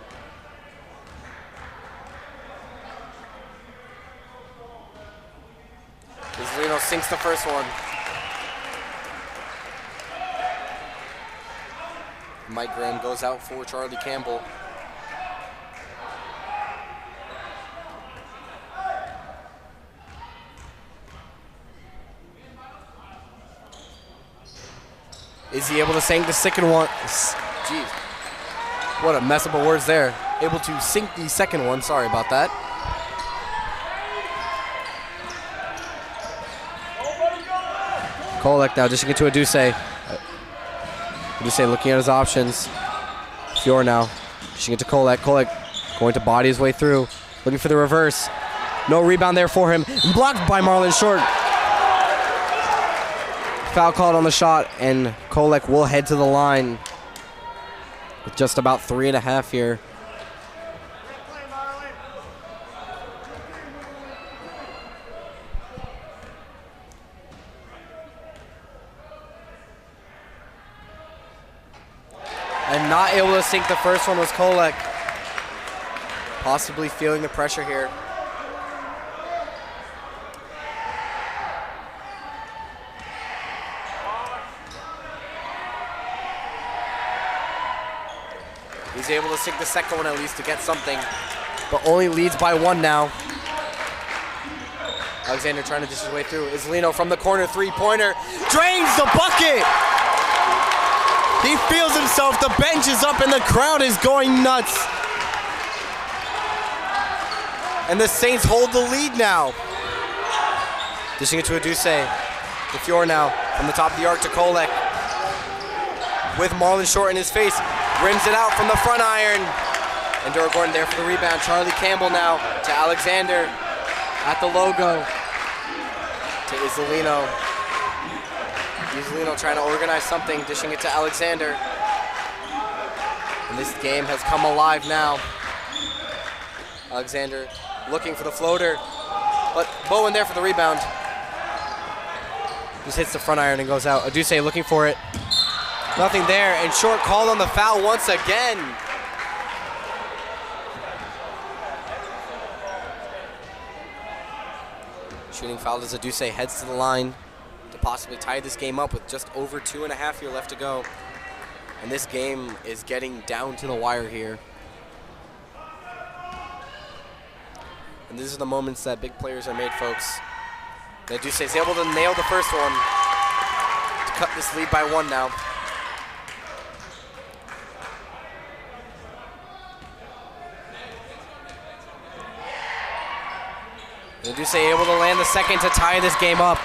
Isolino sinks the first one. Mike Graham goes out for Charlie Campbell. Is he able to sink the second one? Jeez. What a mess up of words there. Able to sink the second one. Sorry about that. Kolek now dishing it to a Duce. Duce looking at his options. Fior now dishing it to Kolek. Kolek going to body his way through. Looking for the reverse. No rebound there for him. Blocked by Marlon Short. Foul called on the shot, and Kolek will head to the line with just about 3.5 here. And not able to sink the first one was Kolek. Possibly feeling the pressure here. He's able to sink the second one at least to get something, but only leads by 1 now. Alexander trying to dish his way through. Isolino from the corner, three-pointer, drains the bucket! He feels himself, the bench is up and the crowd is going nuts. And the Saints hold the lead now. Dishing it to a Duce. To Fior now, from the top of the arc to Kolek. With Marlon Short in his face. Rims it out from the front iron. And Dora Gordon there for the rebound. Charlie Campbell now to Alexander at the logo. To Isolino. Isolino trying to organize something, dishing it to Alexander. And this game has come alive now. Alexander looking for the floater. But Bowen there for the rebound. Just hits the front iron and goes out. Aduse looking for it. Nothing there, and Short called on the foul once again. Shooting foul as Aduse heads to the line to possibly tie this game up with just over 2.5 here left to go. And this game is getting down to the wire here. And these are the moments that big players are made, folks. That Duce is able to nail the first one to cut this lead by 1 now. And Duce able to land the second to tie this game up.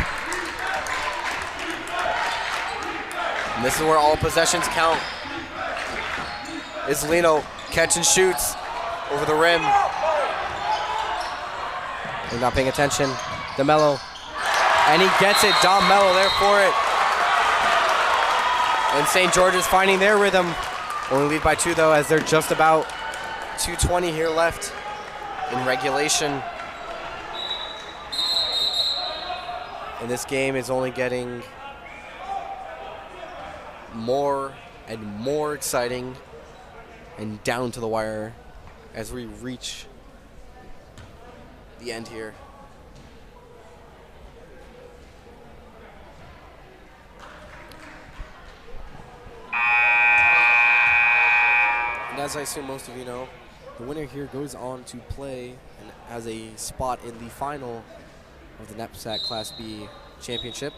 And this is where all possessions count. Isolino catch and shoots over the rim. They're not paying attention. DeMello. And he gets it. Dom Mello there for it. And St. George's finding their rhythm. Only lead by 2 though, as they're just about 2:20 here left in regulation. And this game is only getting more and more exciting and down to the wire as we reach the end here. And as I assume most of you know, the winner here goes on to play and has a spot in the final of the NEPSAC Class B Championship.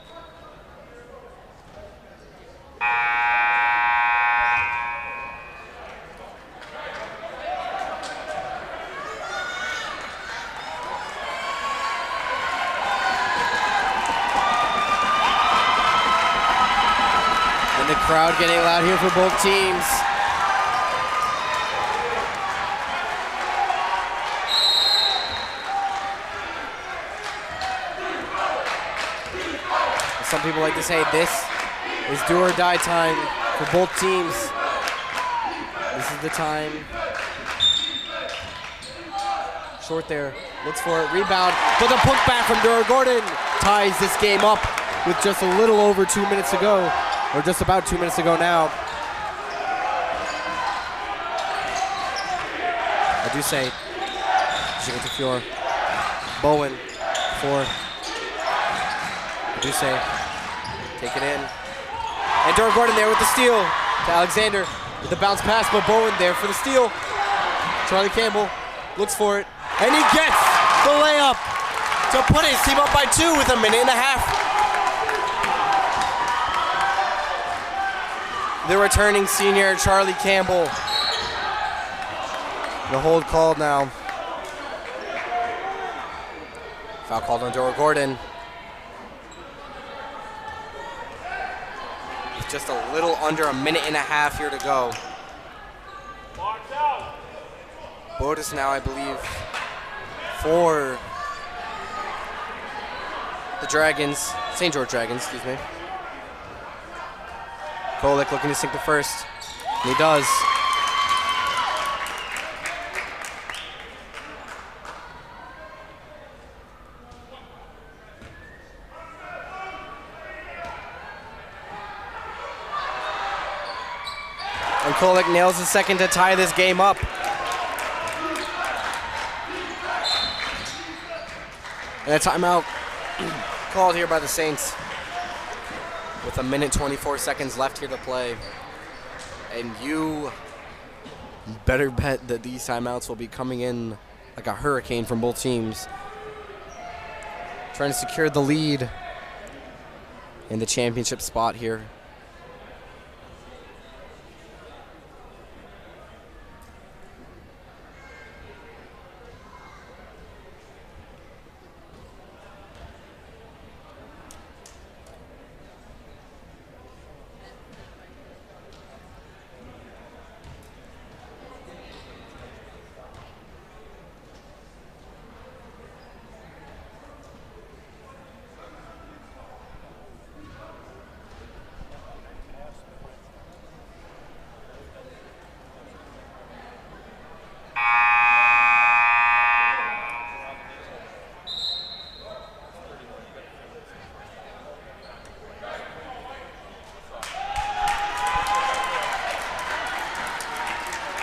And the crowd getting loud here for both teams. Some people like to say this is do or die time for both teams. This is the time. Short there, looks for it, rebound, but the putback from Dora Gordon ties this game up with just a little over 2 minutes to go, or just about 2 minutes to go now. I do say, Fior, Bowen for do say, take it in. And Dora Gordon there with the steal to Alexander with the bounce pass, but Bowen there for the steal. Charlie Campbell looks for it, and he gets the layup to put his team up by 2 with 1.5 minutes. The returning senior, Charlie Campbell. The hold called now. Foul called on Dora Gordon. Just a little under 1.5 minutes here to go. Bonus now, I believe, for the Dragons, St. George Dragons, excuse me. Kolek looking to sink the first, and he does. And Kolek nails the second to tie this game up. And a timeout called here by the Saints with 1:24 left here to play. And you better bet that these timeouts will be coming in like a hurricane from both teams, trying to secure the lead in the championship spot here.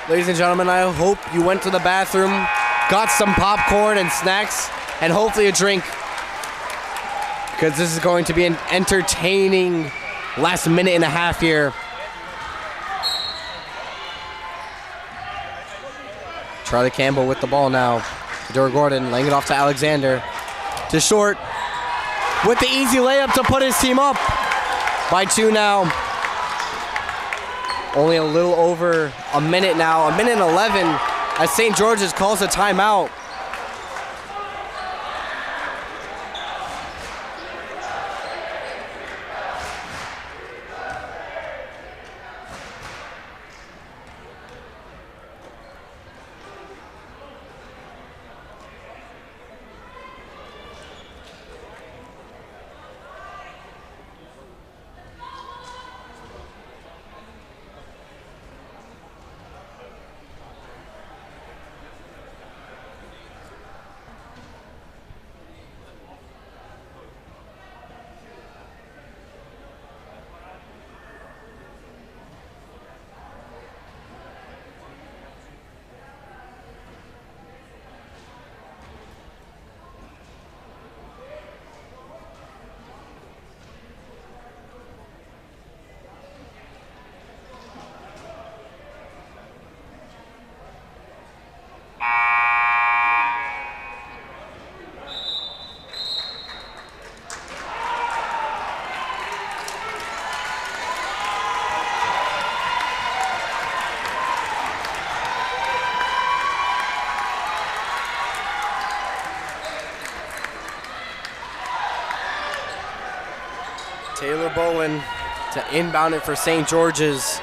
Ladies and gentlemen, I hope you went to the bathroom, got some popcorn and snacks, and hopefully a drink, because this is going to be an entertaining last 1.5 minutes here. Charlie Campbell with the ball now. Dora Gordon laying it off to Alexander. To Short with the easy layup to put his team up by 2 now. Only a little over a minute now, a minute and 11 as St. George's calls a timeout. Taylor Bowen to inbound it for St. George's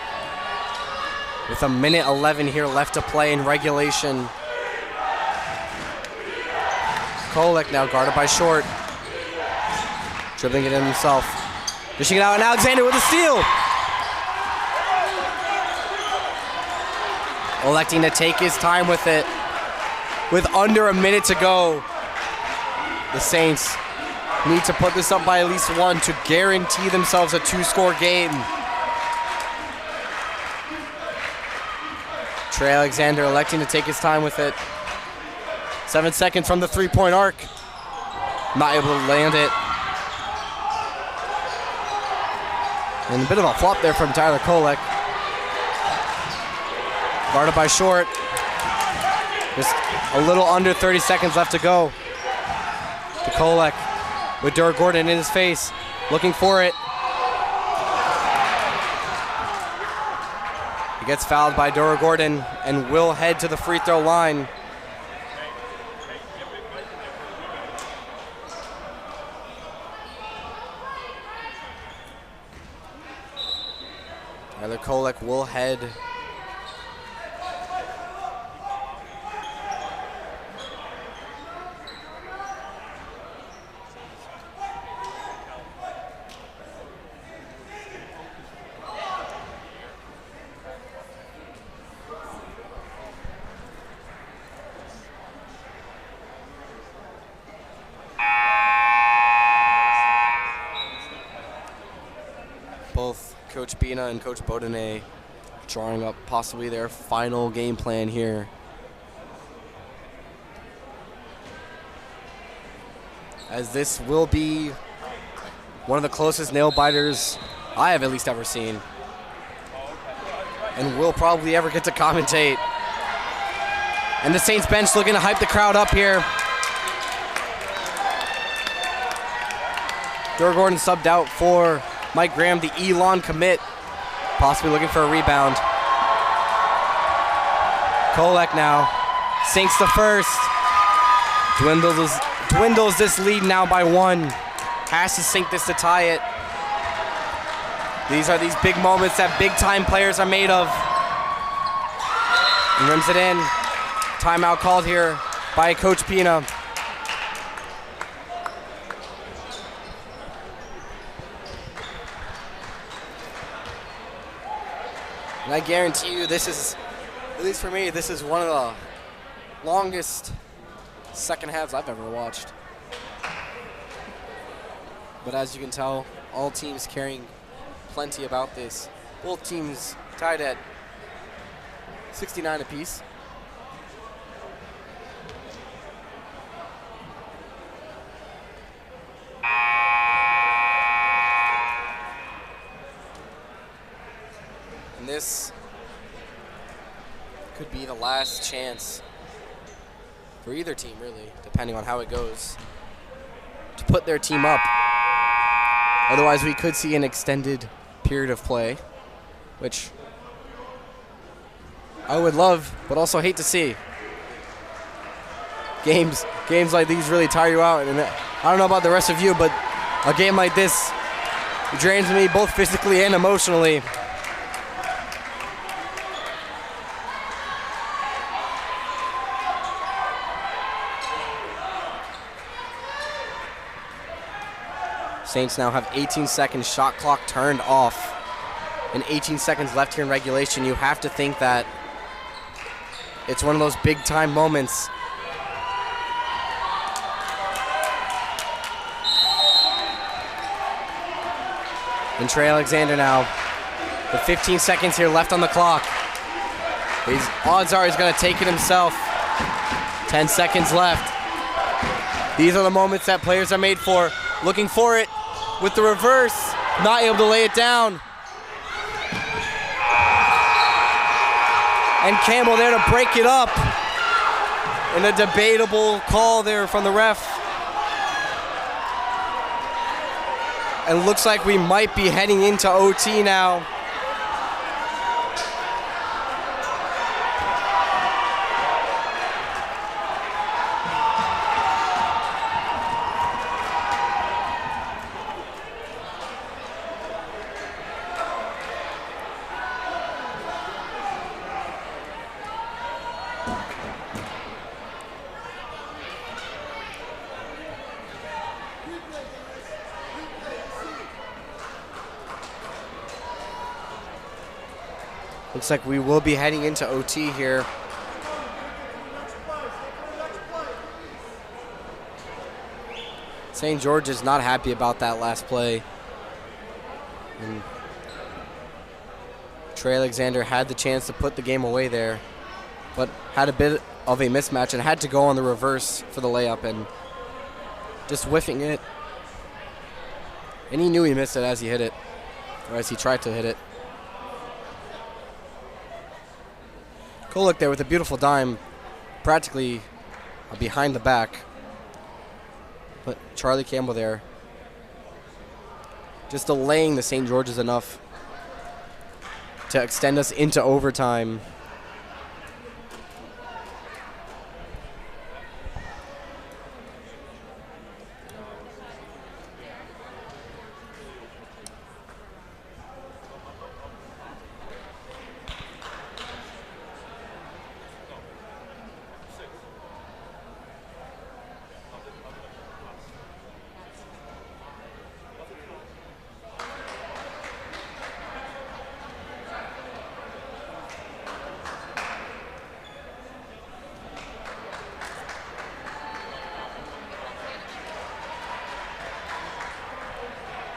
with a minute 11 here left to play in regulation. Kolek now guarded by Short. Dribbling it in himself. Dishing it out, and Alexander with a steal. Electing to take his time with it. With under a minute to go, the Saints need to put this up by at least 1 to guarantee themselves a 2-score game. Trey Alexander electing to take his time with it. 7 seconds from the 3-point arc. Not able to land it. And a bit of a flop there from Tyler Kolek. Guarded by Short. Just a little under 30 seconds left to go. To Kolek with Dora Gordon in his face, looking for it. He gets fouled by Dora Gordon and will head to the free throw line. Tyler Kolek will head. Both Coach Bina and Coach Bodene drawing up possibly their final game plan here. As this will be one of the closest nail biters I have at least ever seen. And will probably ever get to commentate. And the Saints bench looking to hype the crowd up here. Dora Gordon subbed out for Mike Graham, the Elon commit, possibly looking for a rebound. Kolek now sinks the first. Dwindles this lead now by 1. Has to sink this to tie it. These are these big moments that big-time players are made of. And rims it in. Timeout called here by Coach Pina. And I guarantee you this is, at least for me, this is one of the longest second halves I've ever watched. But as you can tell, all teams caring plenty about this. Both teams tied at 69 apiece. And this could be the last chance for either team, really, depending on how it goes, to put their team up. Otherwise, we could see an extended period of play, which I would love, but also hate to see. Games like these really tire you out, and I don't know about the rest of you, but a game like this drains me both physically and emotionally. Saints now have 18 seconds, shot clock turned off, and 18 seconds left here in regulation. You have to think that it's one of those big time moments. And Trey Alexander now, with 15 seconds here left on the clock. His odds are he's gonna take it himself. 10 seconds left. These are the moments that players are made for. Looking for it with the reverse, not able to lay it down. And Campbell there to break it up. And a debatable call there from the ref. And looks like we might be heading into OT now. Looks like we will be heading into OT here. St. George is not happy about that last play. And Trey Alexander had the chance to put the game away there, but had a bit of a mismatch and had to go on the reverse for the layup and just whiffing it. And he knew he missed it as he hit it, or as he tried to hit it. Kolek there with a beautiful dime, practically behind the back. But Charlie Campbell there, just delaying the St. George's enough to extend us into overtime.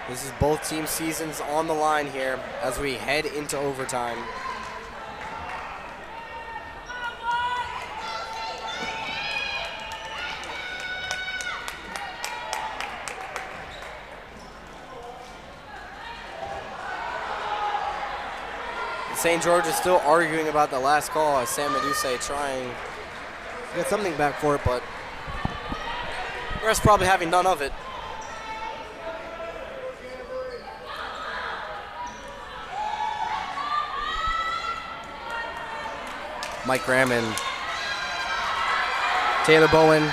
This is both team seasons on the line here as we head into overtime. St. George is still arguing about the last call as Sam Meduse trying to get something back for it, but the rest probably having none of it. Mike Graham and Taylor Bowen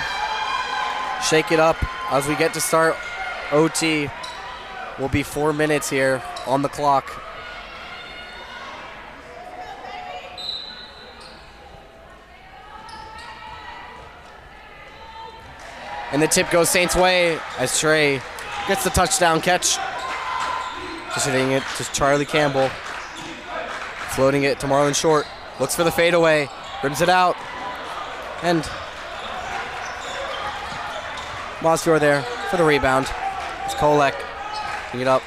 shake it up as we get to start OT. Will be 4 minutes here on the clock. And the tip goes Saints' way as Trey gets the touchdown catch. Just hitting it to Charlie Campbell. Floating it to Marlon Short. Looks for the fadeaway, rims it out, and Monsieur there for the rebound. It's Kolek picking it up,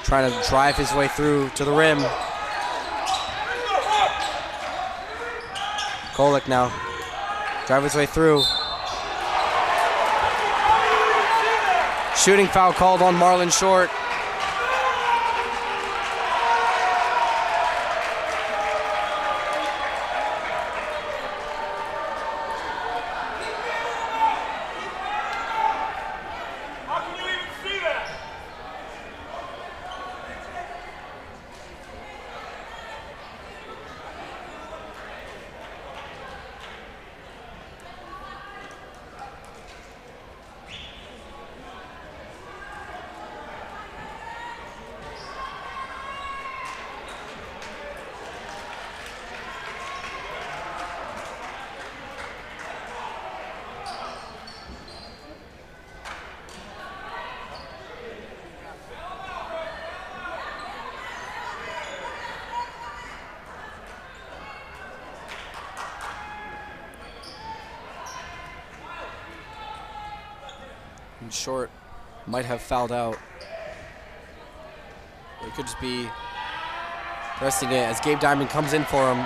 trying to drive his way through to the rim. Kolek now, drive his way through. Shooting foul called on Marlon Short. and Short might have fouled out. Or he could just be resting it as Gabe Diamond comes in for him.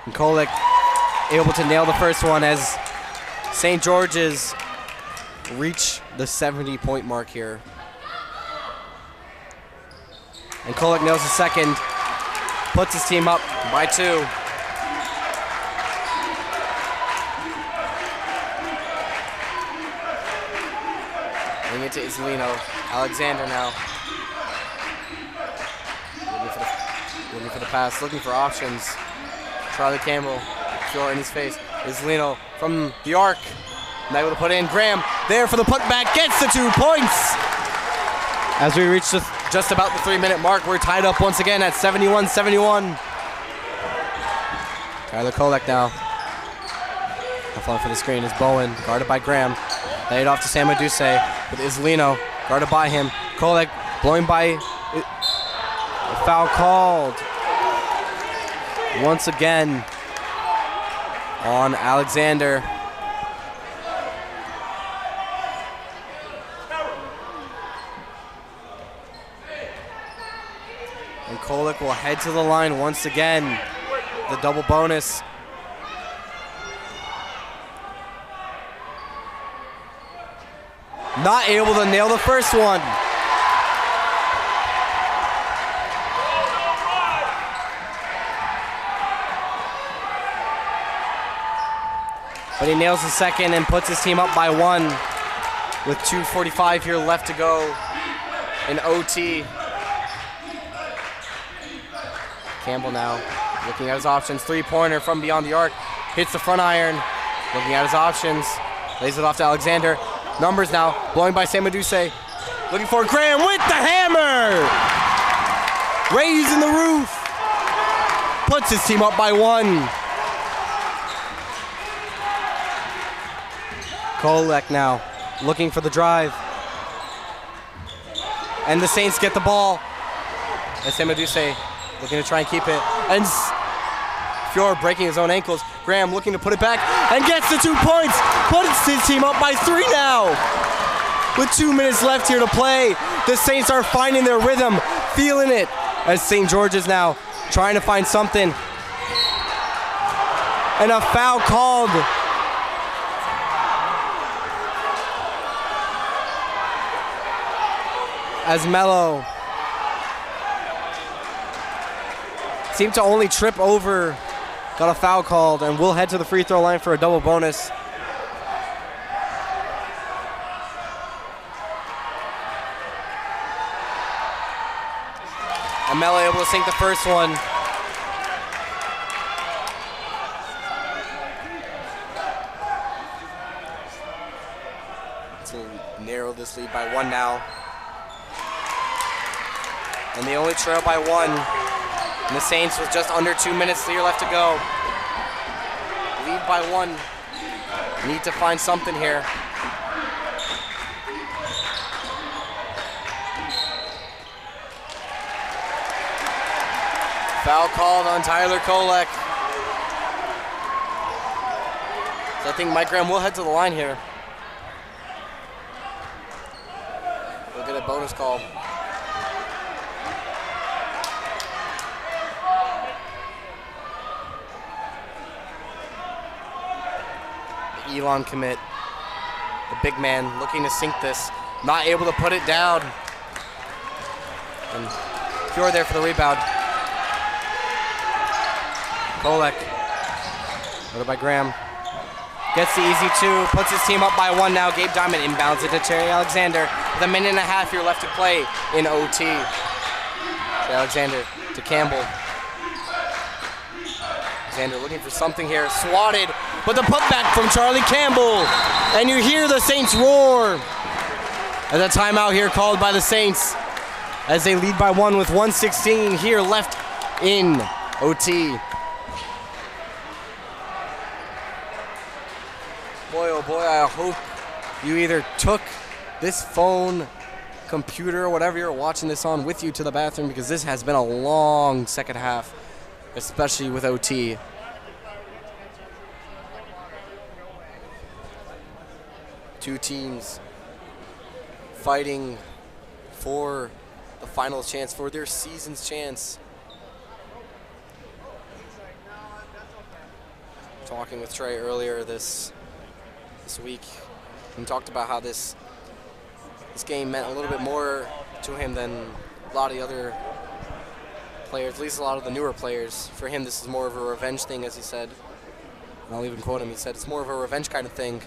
And Kolek able to nail the first one as St. George's reach the 70-point mark here. And Kolek nails the second, puts his team up by 2. Bring it to Isolino. Alexander now. Looking for the pass, looking for options. Charlie Campbell, throw in his face. Isolino from the arc. Not able to put in. Graham there for the putback, gets the 2 points. As we reach just about the 3-minute mark, we're tied up once again at 71-71. Tyler Kolek now. Falling for the screen is Bowen, guarded by Graham. Laid off to Sam Aduse with Isolino, guarded by him. Kolek blowing by. A foul called once again on Alexander. And Kolek will head to the line once again. The double bonus. Not able to nail the first one. But he nails the second and puts his team up by 1 with 2:45 here left to go in OT. Campbell now looking at his options. 3-pointer from beyond the arc. Hits the front iron. Looking at his options. Lays it off to Alexander. Numbers now. Blowing by Sam Aduse. Looking for Graham with the hammer. Raising the roof. Puts his team up by 1. Kolek now looking for the drive. And the Saints get the ball. And Sam Aduse looking to try and keep it. And Fjord breaking his own ankles. Graham looking to put it back and gets the 2 points. Puts his team up by 3 now. With 2 minutes left here to play, the Saints are finding their rhythm, feeling it, as St. George's now trying to find something. And a foul called. As Mello seemed to only trip over, got a foul called, and will head to the free throw line for a double bonus. And Mello able to sink the first one. To narrow this lead by 1 now. And they only trail by 1. And the Saints with just under 2 minutes here left to go. Lead by 1. Need to find something here. Foul called on Tyler Kolek. So I think Mike Graham will head to the line here. We'll get a bonus call. Elon commit, the big man looking to sink this, not able to put it down. And Pure there for the rebound. Kolek, ordered by Graham. Gets the easy 2, puts his team up by 1 now. Gabe Diamond inbounds it to Terry Alexander with a minute and a half here left to play in OT. Terry Alexander to Campbell. Alexander looking for something here, swatted, but the putback from Charlie Campbell. And you hear the Saints roar. As a timeout here called by the Saints as they lead by 1 with 1:16 here left in OT. Boy, oh boy, I hope you either took this phone, computer, whatever you're watching this on with you to the bathroom, because this has been a long second half, especially with OT. Two teams fighting for the finals chance, for their season's chance. Talking with Trey earlier this week, and talked about how this game meant a little bit more to him than a lot of the other players, at least a lot of the newer players. For him, this is more of a revenge thing, as he said. And I'll even quote him. He said, it's more of a revenge kind of thing.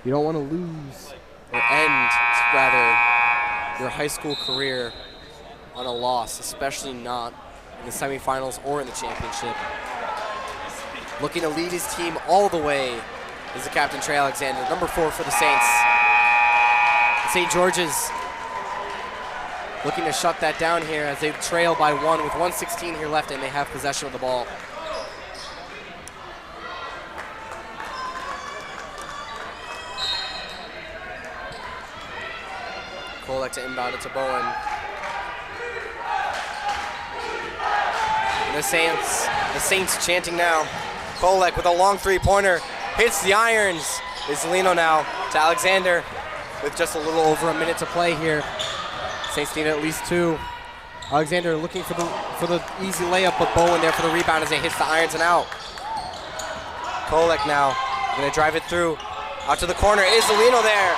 You don't want to lose or end, rather, your high school career on a loss, especially not in the semifinals or in the championship. Looking to lead his team all the way is the captain, Trey Alexander, number 4 for the Saints. St. George's looking to shut that down here as they trail by 1 with 1:16 here left, and they have possession of the ball. Kolek to inbound it to Bowen. And the Saints chanting now. Kolek with a long three-pointer, hits the irons. Isolino now to Alexander with just a little over a minute to play here. Saints need at least 2. Alexander looking for the easy layup, but Bowen there for the rebound as he hits the irons and out. Kolek now gonna drive it through, out to the corner. Isolino there,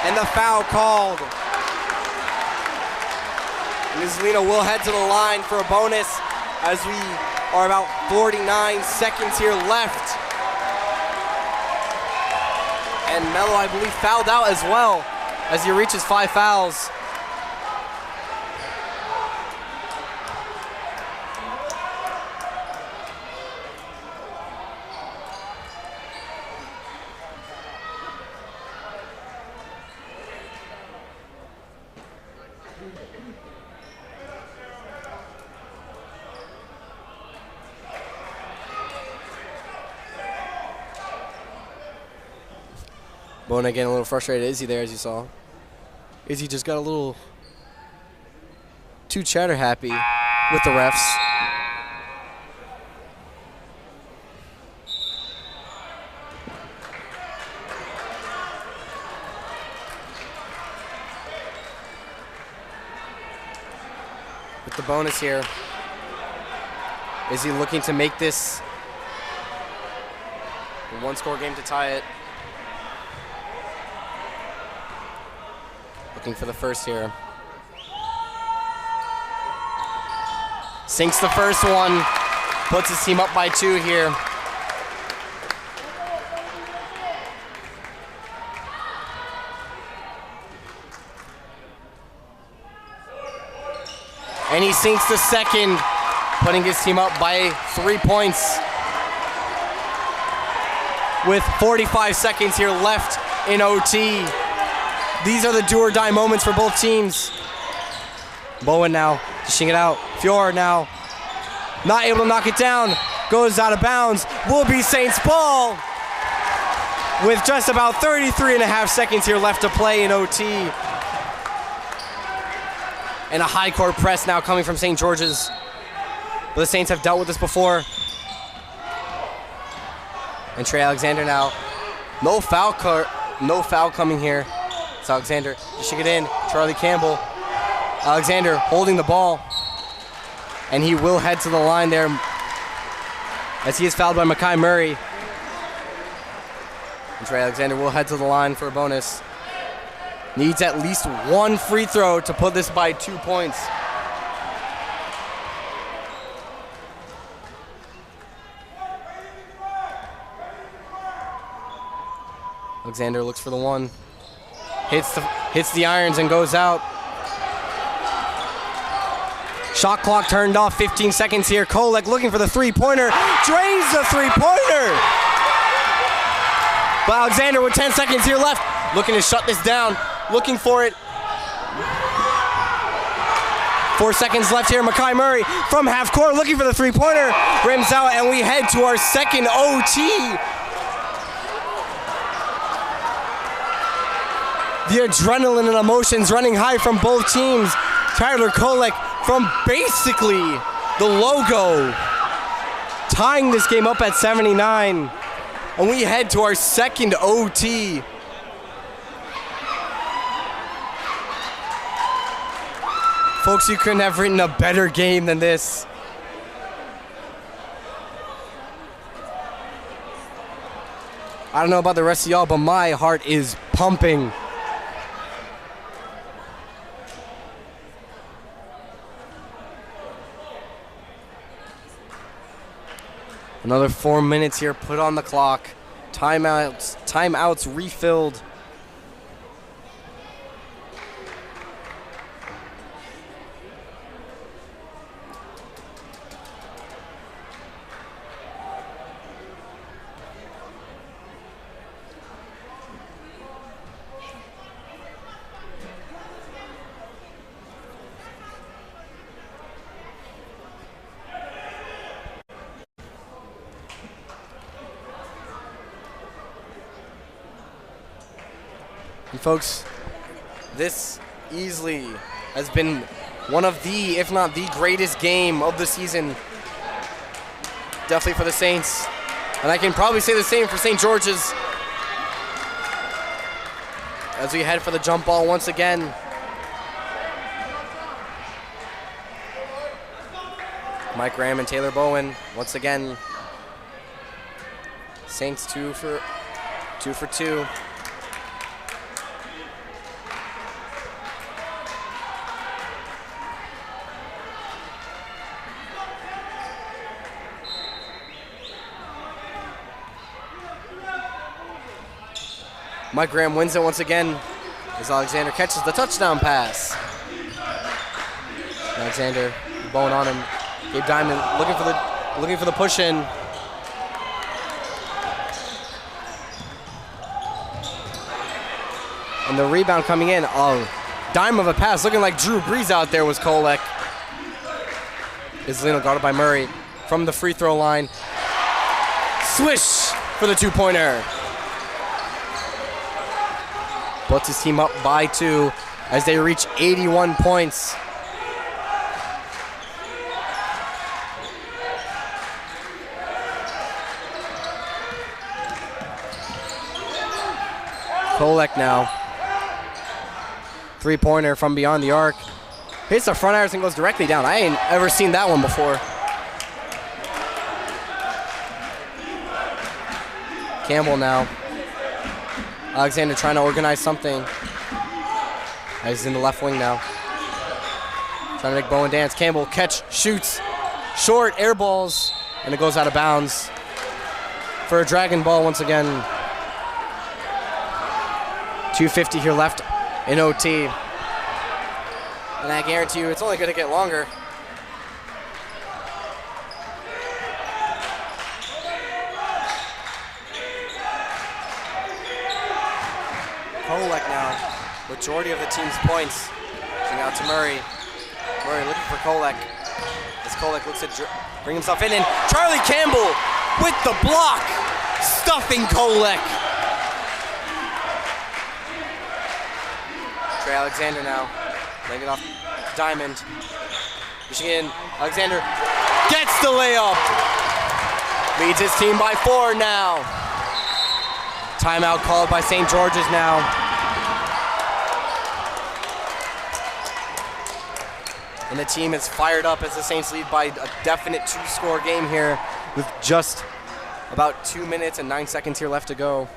and the foul called. And Isolino will head to the line for a bonus as we are about 49 seconds here left. And Mello, I believe, fouled out as well as he reaches 5 fouls. Bona getting a little frustrated. Izzy there, as you saw. Izzy just got a little too chatter happy with the refs. With the bonus here, Izzy looking to make this a one-score game to tie it. Looking for the first here. Sinks the first one, puts his team up by 2 here. And he sinks the second, putting his team up by 3 points. With 45 seconds here left in OT. These are the do-or-die moments for both teams. Bowen now dishing it out. Fior now not able to knock it down. Goes out of bounds. Will be Saints ball with just about 33.5 seconds here left to play in OT. And a high court press now coming from St. George's. But the Saints have dealt with this before. And Trey Alexander now. No foul coming here. It's Alexander dishing it in. Charlie Campbell. Alexander holding the ball. And he will head to the line there as he is fouled by Makai Murray. And Trey Alexander will head to the line for a bonus. Needs at least 1 free throw to put this by 2 points. Alexander looks for the 1. Hits the irons and goes out. Shot clock turned off, 15 seconds here. Kolek looking for the three-pointer. Drains the three-pointer. But Alexander with 10 seconds here left. Looking to shut this down. Looking for it. 4 seconds left here. Makai Murray from half court looking for the three-pointer. Rims out, and we head to our second OT. The adrenaline and emotions running high from both teams. Tyler Kolek from basically the logo, tying this game up at 79. And we head to our second OT. Folks, you couldn't have written a better game than this. I don't know about the rest of y'all, but my heart is pumping. Another 4 minutes here put on the clock. Timeouts refilled. And folks, this easily has been one of the, if not the greatest game of the season. Definitely for the Saints. And I can probably say the same for St. George's. As we head for the jump ball once again. Mike Graham and Taylor Bowen once again. Saints two for two. Mike Graham wins it once again as Alexander catches the touchdown pass. Alexander, Bowen on him. Gabe Diamond looking for the push in. And the rebound coming in. Oh, dime of a pass, looking like Drew Brees out there was Kolek. Islino guarded by Murray from the free throw line. Swish for the two-pointer. Puts his team up by 2 as they reach 81 points. Kolek now. Three-pointer from beyond the arc. Hits the front irons and goes directly down. I ain't ever seen that one before. Campbell now. Alexander trying to organize something. He's in the left wing now. Trying to make Bowen dance. Campbell catch, shoots. Short, air balls, and it goes out of bounds for a dragon ball once again. 2:50 here left in OT. And I guarantee you it's only going to get longer. Kolek now, majority of the team's points. Going out to Murray. Murray looking for Kolek. As Kolek looks to bring himself in, and Charlie Campbell with the block, stuffing Kolek. Trey Alexander now, laying it off Diamond. Michigan, Alexander gets the layup. Leads his team by 4 now. Timeout called by St. George's now. And the team is fired up as the Saints lead by a definite 2-score game here with just about 2 minutes and 9 seconds here left to go.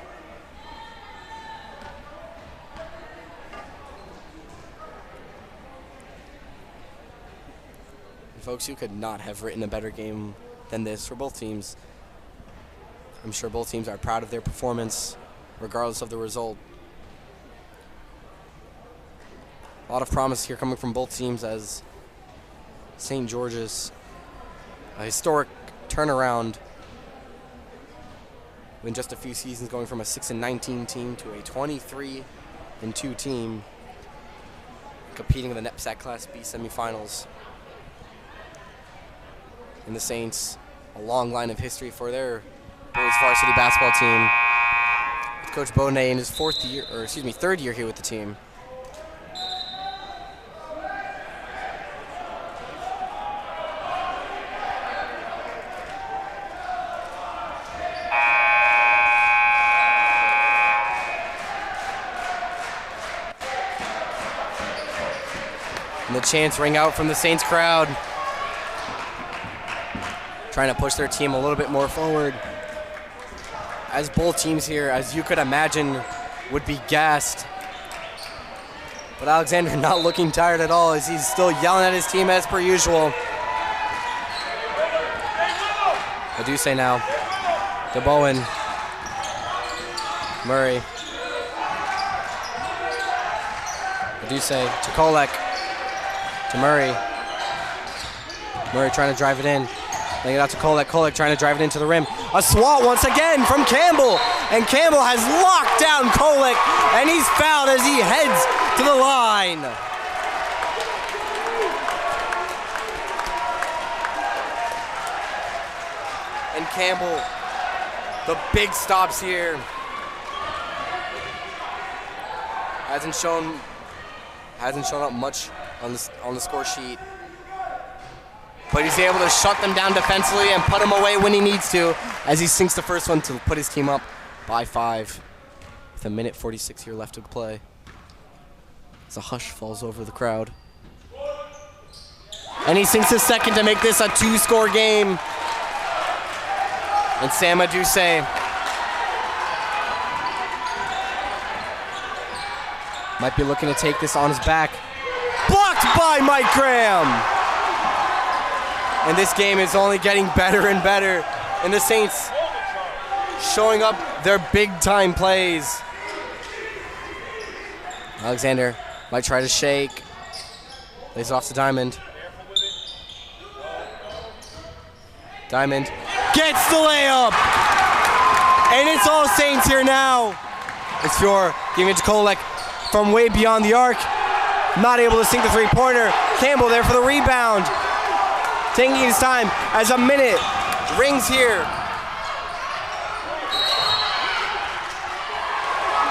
And folks, you could not have written a better game than this for both teams. I'm sure both teams are proud of their performance, regardless of the result. A lot of promise here coming from both teams as St. George's, a historic turnaround in just a few seasons, going from a 6-19 team to a 23-2 team, competing in the NEPSAC Class B semifinals. And the Saints, a long line of history for their boys varsity basketball team, with Coach Bonnet in his third year here with the team. And the chants ring out from the Saints crowd, trying to push their team a little bit more forward. As both teams here, as you could imagine, would be gassed. But Alexander not looking tired at all as he's still yelling at his team as per usual. I do say now, to Bowen, Murray. I do say to Kolek, to Murray. Murray trying to drive it in. Laying it out to Kolek. Kolek trying to drive it into the rim. A swat once again from Campbell. And Campbell has locked down Kolek, and he's fouled as he heads to the line. And Campbell, the big stops here. Hasn't shown up much on the score sheet. But he's able to shut them down defensively and put them away when he needs to, as he sinks the first one to put his team up by 5 with 1:46 here left to play. As a hush falls over the crowd. And he sinks his second to make this a 2-score game. And Sam Aduse might be looking to take this on his back. Blocked by Mike Graham. And this game is only getting better and better. And the Saints showing up their big-time plays. Alexander might try to shake. Lays it off to Diamond. Diamond gets the layup. And it's all Saints here now. It's Fior giving it to Kolek from way beyond the arc. Not able to sink the three-pointer. Campbell there for the rebound. Taking his time as a minute rings here.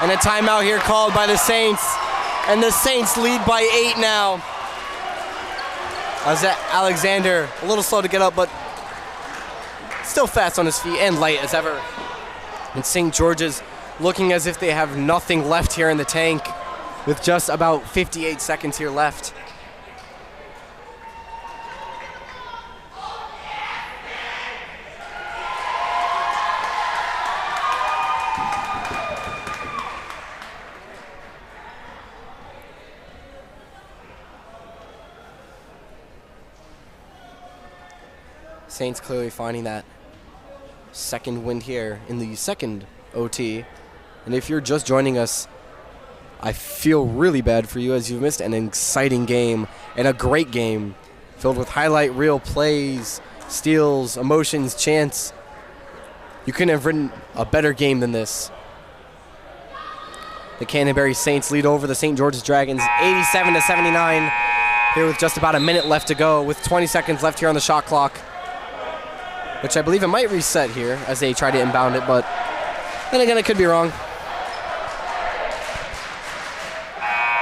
And a timeout here called by the Saints. And the Saints lead by 8 now. As Alexander, a little slow to get up, but still fast on his feet and light as ever. And St. George's looking as if they have nothing left here in the tank with just about 58 seconds here left. Saints clearly finding that second wind here in the second OT. And if you're just joining us, I feel really bad for you as you've missed an exciting game and a great game filled with highlight reel plays, steals, emotions, chants. You couldn't have written a better game than this. The Canterbury Saints lead over the St. George's Dragons 87-79 here with just about a minute left to go with 20 seconds left here on the shot clock, which I believe it might reset here as they try to inbound it, but then again, I could be wrong.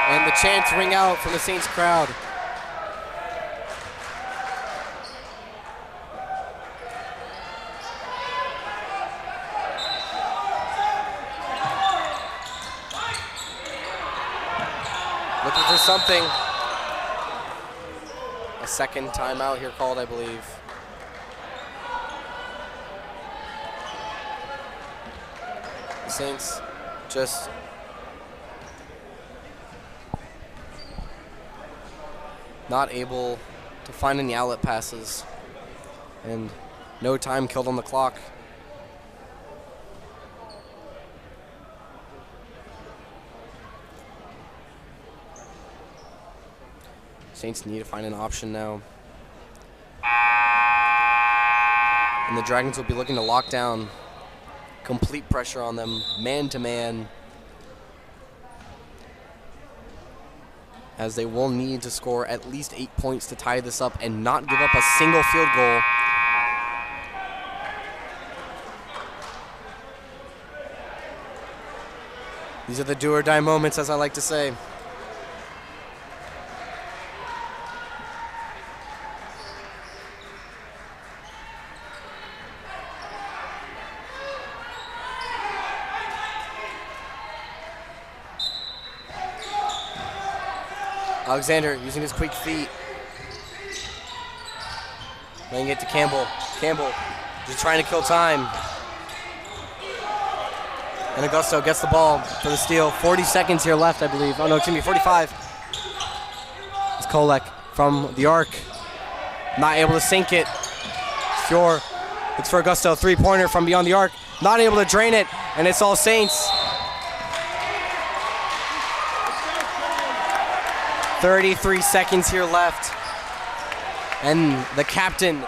And the chants ring out from the Saints crowd. Looking for something. A second timeout here called, I believe. The Saints just not able to find any outlet passes, and no time killed on the clock. Saints need to find an option now. And the Dragons will be looking to lock down. Complete pressure on them, man-to-man, as they will need to score at least 8 points to tie this up and not give up a single field goal. These are the do-or-die moments, as I like to say. Alexander using his quick feet. Laying it to Campbell. Campbell just trying to kill time. And Augusto gets the ball for the steal. 40 seconds here left, I believe. Oh, no, excuse me, 45. It's Kolek from the arc. Not able to sink it. Fior looks for Augusto. Three-pointer from beyond the arc. Not able to drain it, and it's all Saints. 33 seconds here left. And the captain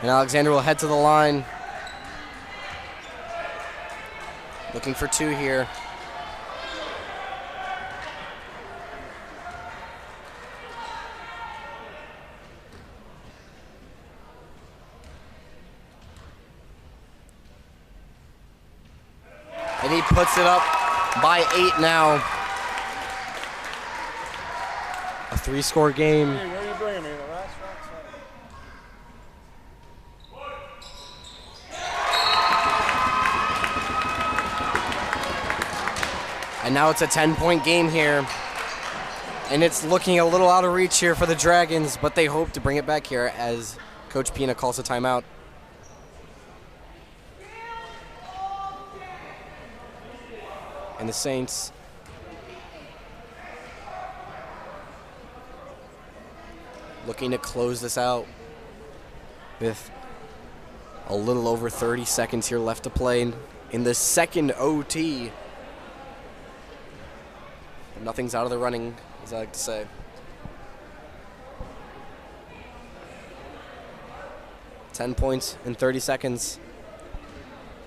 and Alexander will head to the line. Looking for two here. And he puts it up by 8 now. A 3-score game. Hey, where are you bringing me? The last one? And now it's a 10-point game here. And it's looking a little out of reach here for the Dragons, but they hope to bring it back here as Coach Pina calls a timeout. And the Saints looking to close this out with a little over 30 seconds here left to play in the second OT. Nothing's out of the running, as I like to say. $10 points in 30 seconds.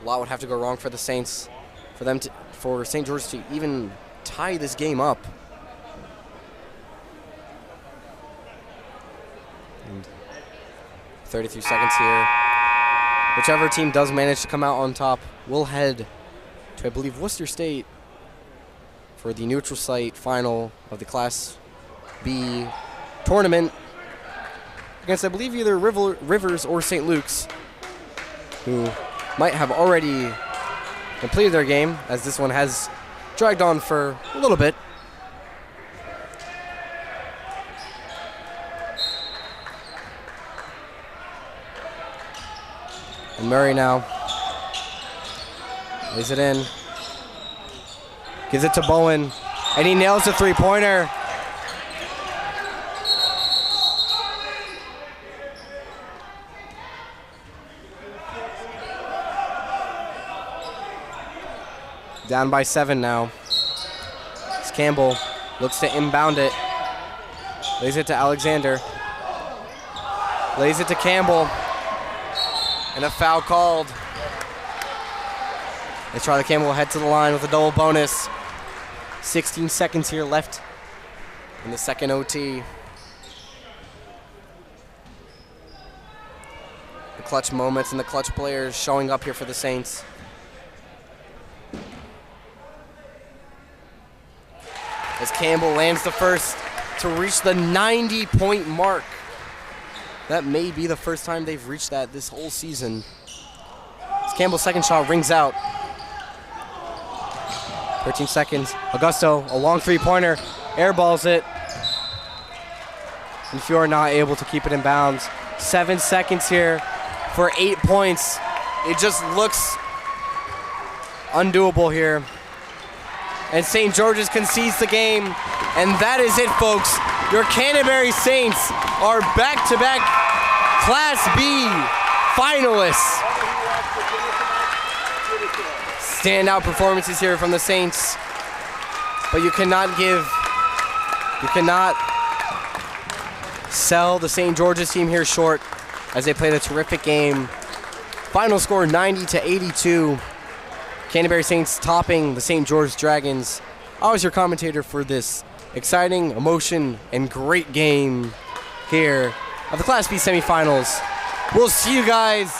A lot would have to go wrong for the Saints, for St. George to even tie this game up. And 33 seconds here. Whichever team does manage to come out on top will head to, I believe, Worcester State for the neutral site final of the Class B tournament against, I believe, either Rivers or St. Luke's, who might have already completed their game, as this one has dragged on for a little bit. And Murray now lays it in, gives it to Bowen, and he nails the three-pointer. Down by 7 now. It's Campbell looks to inbound it. Lays it to Alexander. Lays it to Campbell. And a foul called. They try the Campbell head to the line with a double bonus. 16 seconds here left in the second OT. The clutch moments and the clutch players showing up here for the Saints. As Campbell lands the first to reach the 90-point mark. That may be the first time they've reached that this whole season. As Campbell's second shot rings out. 13 seconds. Augusto, a long three-pointer, airballs it. And Fior not able to keep it in bounds. 7 seconds here for 8 points. It just looks undoable here. And St. George's concedes the game. And that is it, folks. Your Canterbury Saints are back-to-back Class B finalists. Standout performances here from the Saints. But you cannot sell the St. George's team here short as they played a terrific game. Final score 90-82. Canterbury Saints topping the St. George Dragons. I was your commentator for this exciting, emotion, and great game here of the Class B semifinals. We'll see you guys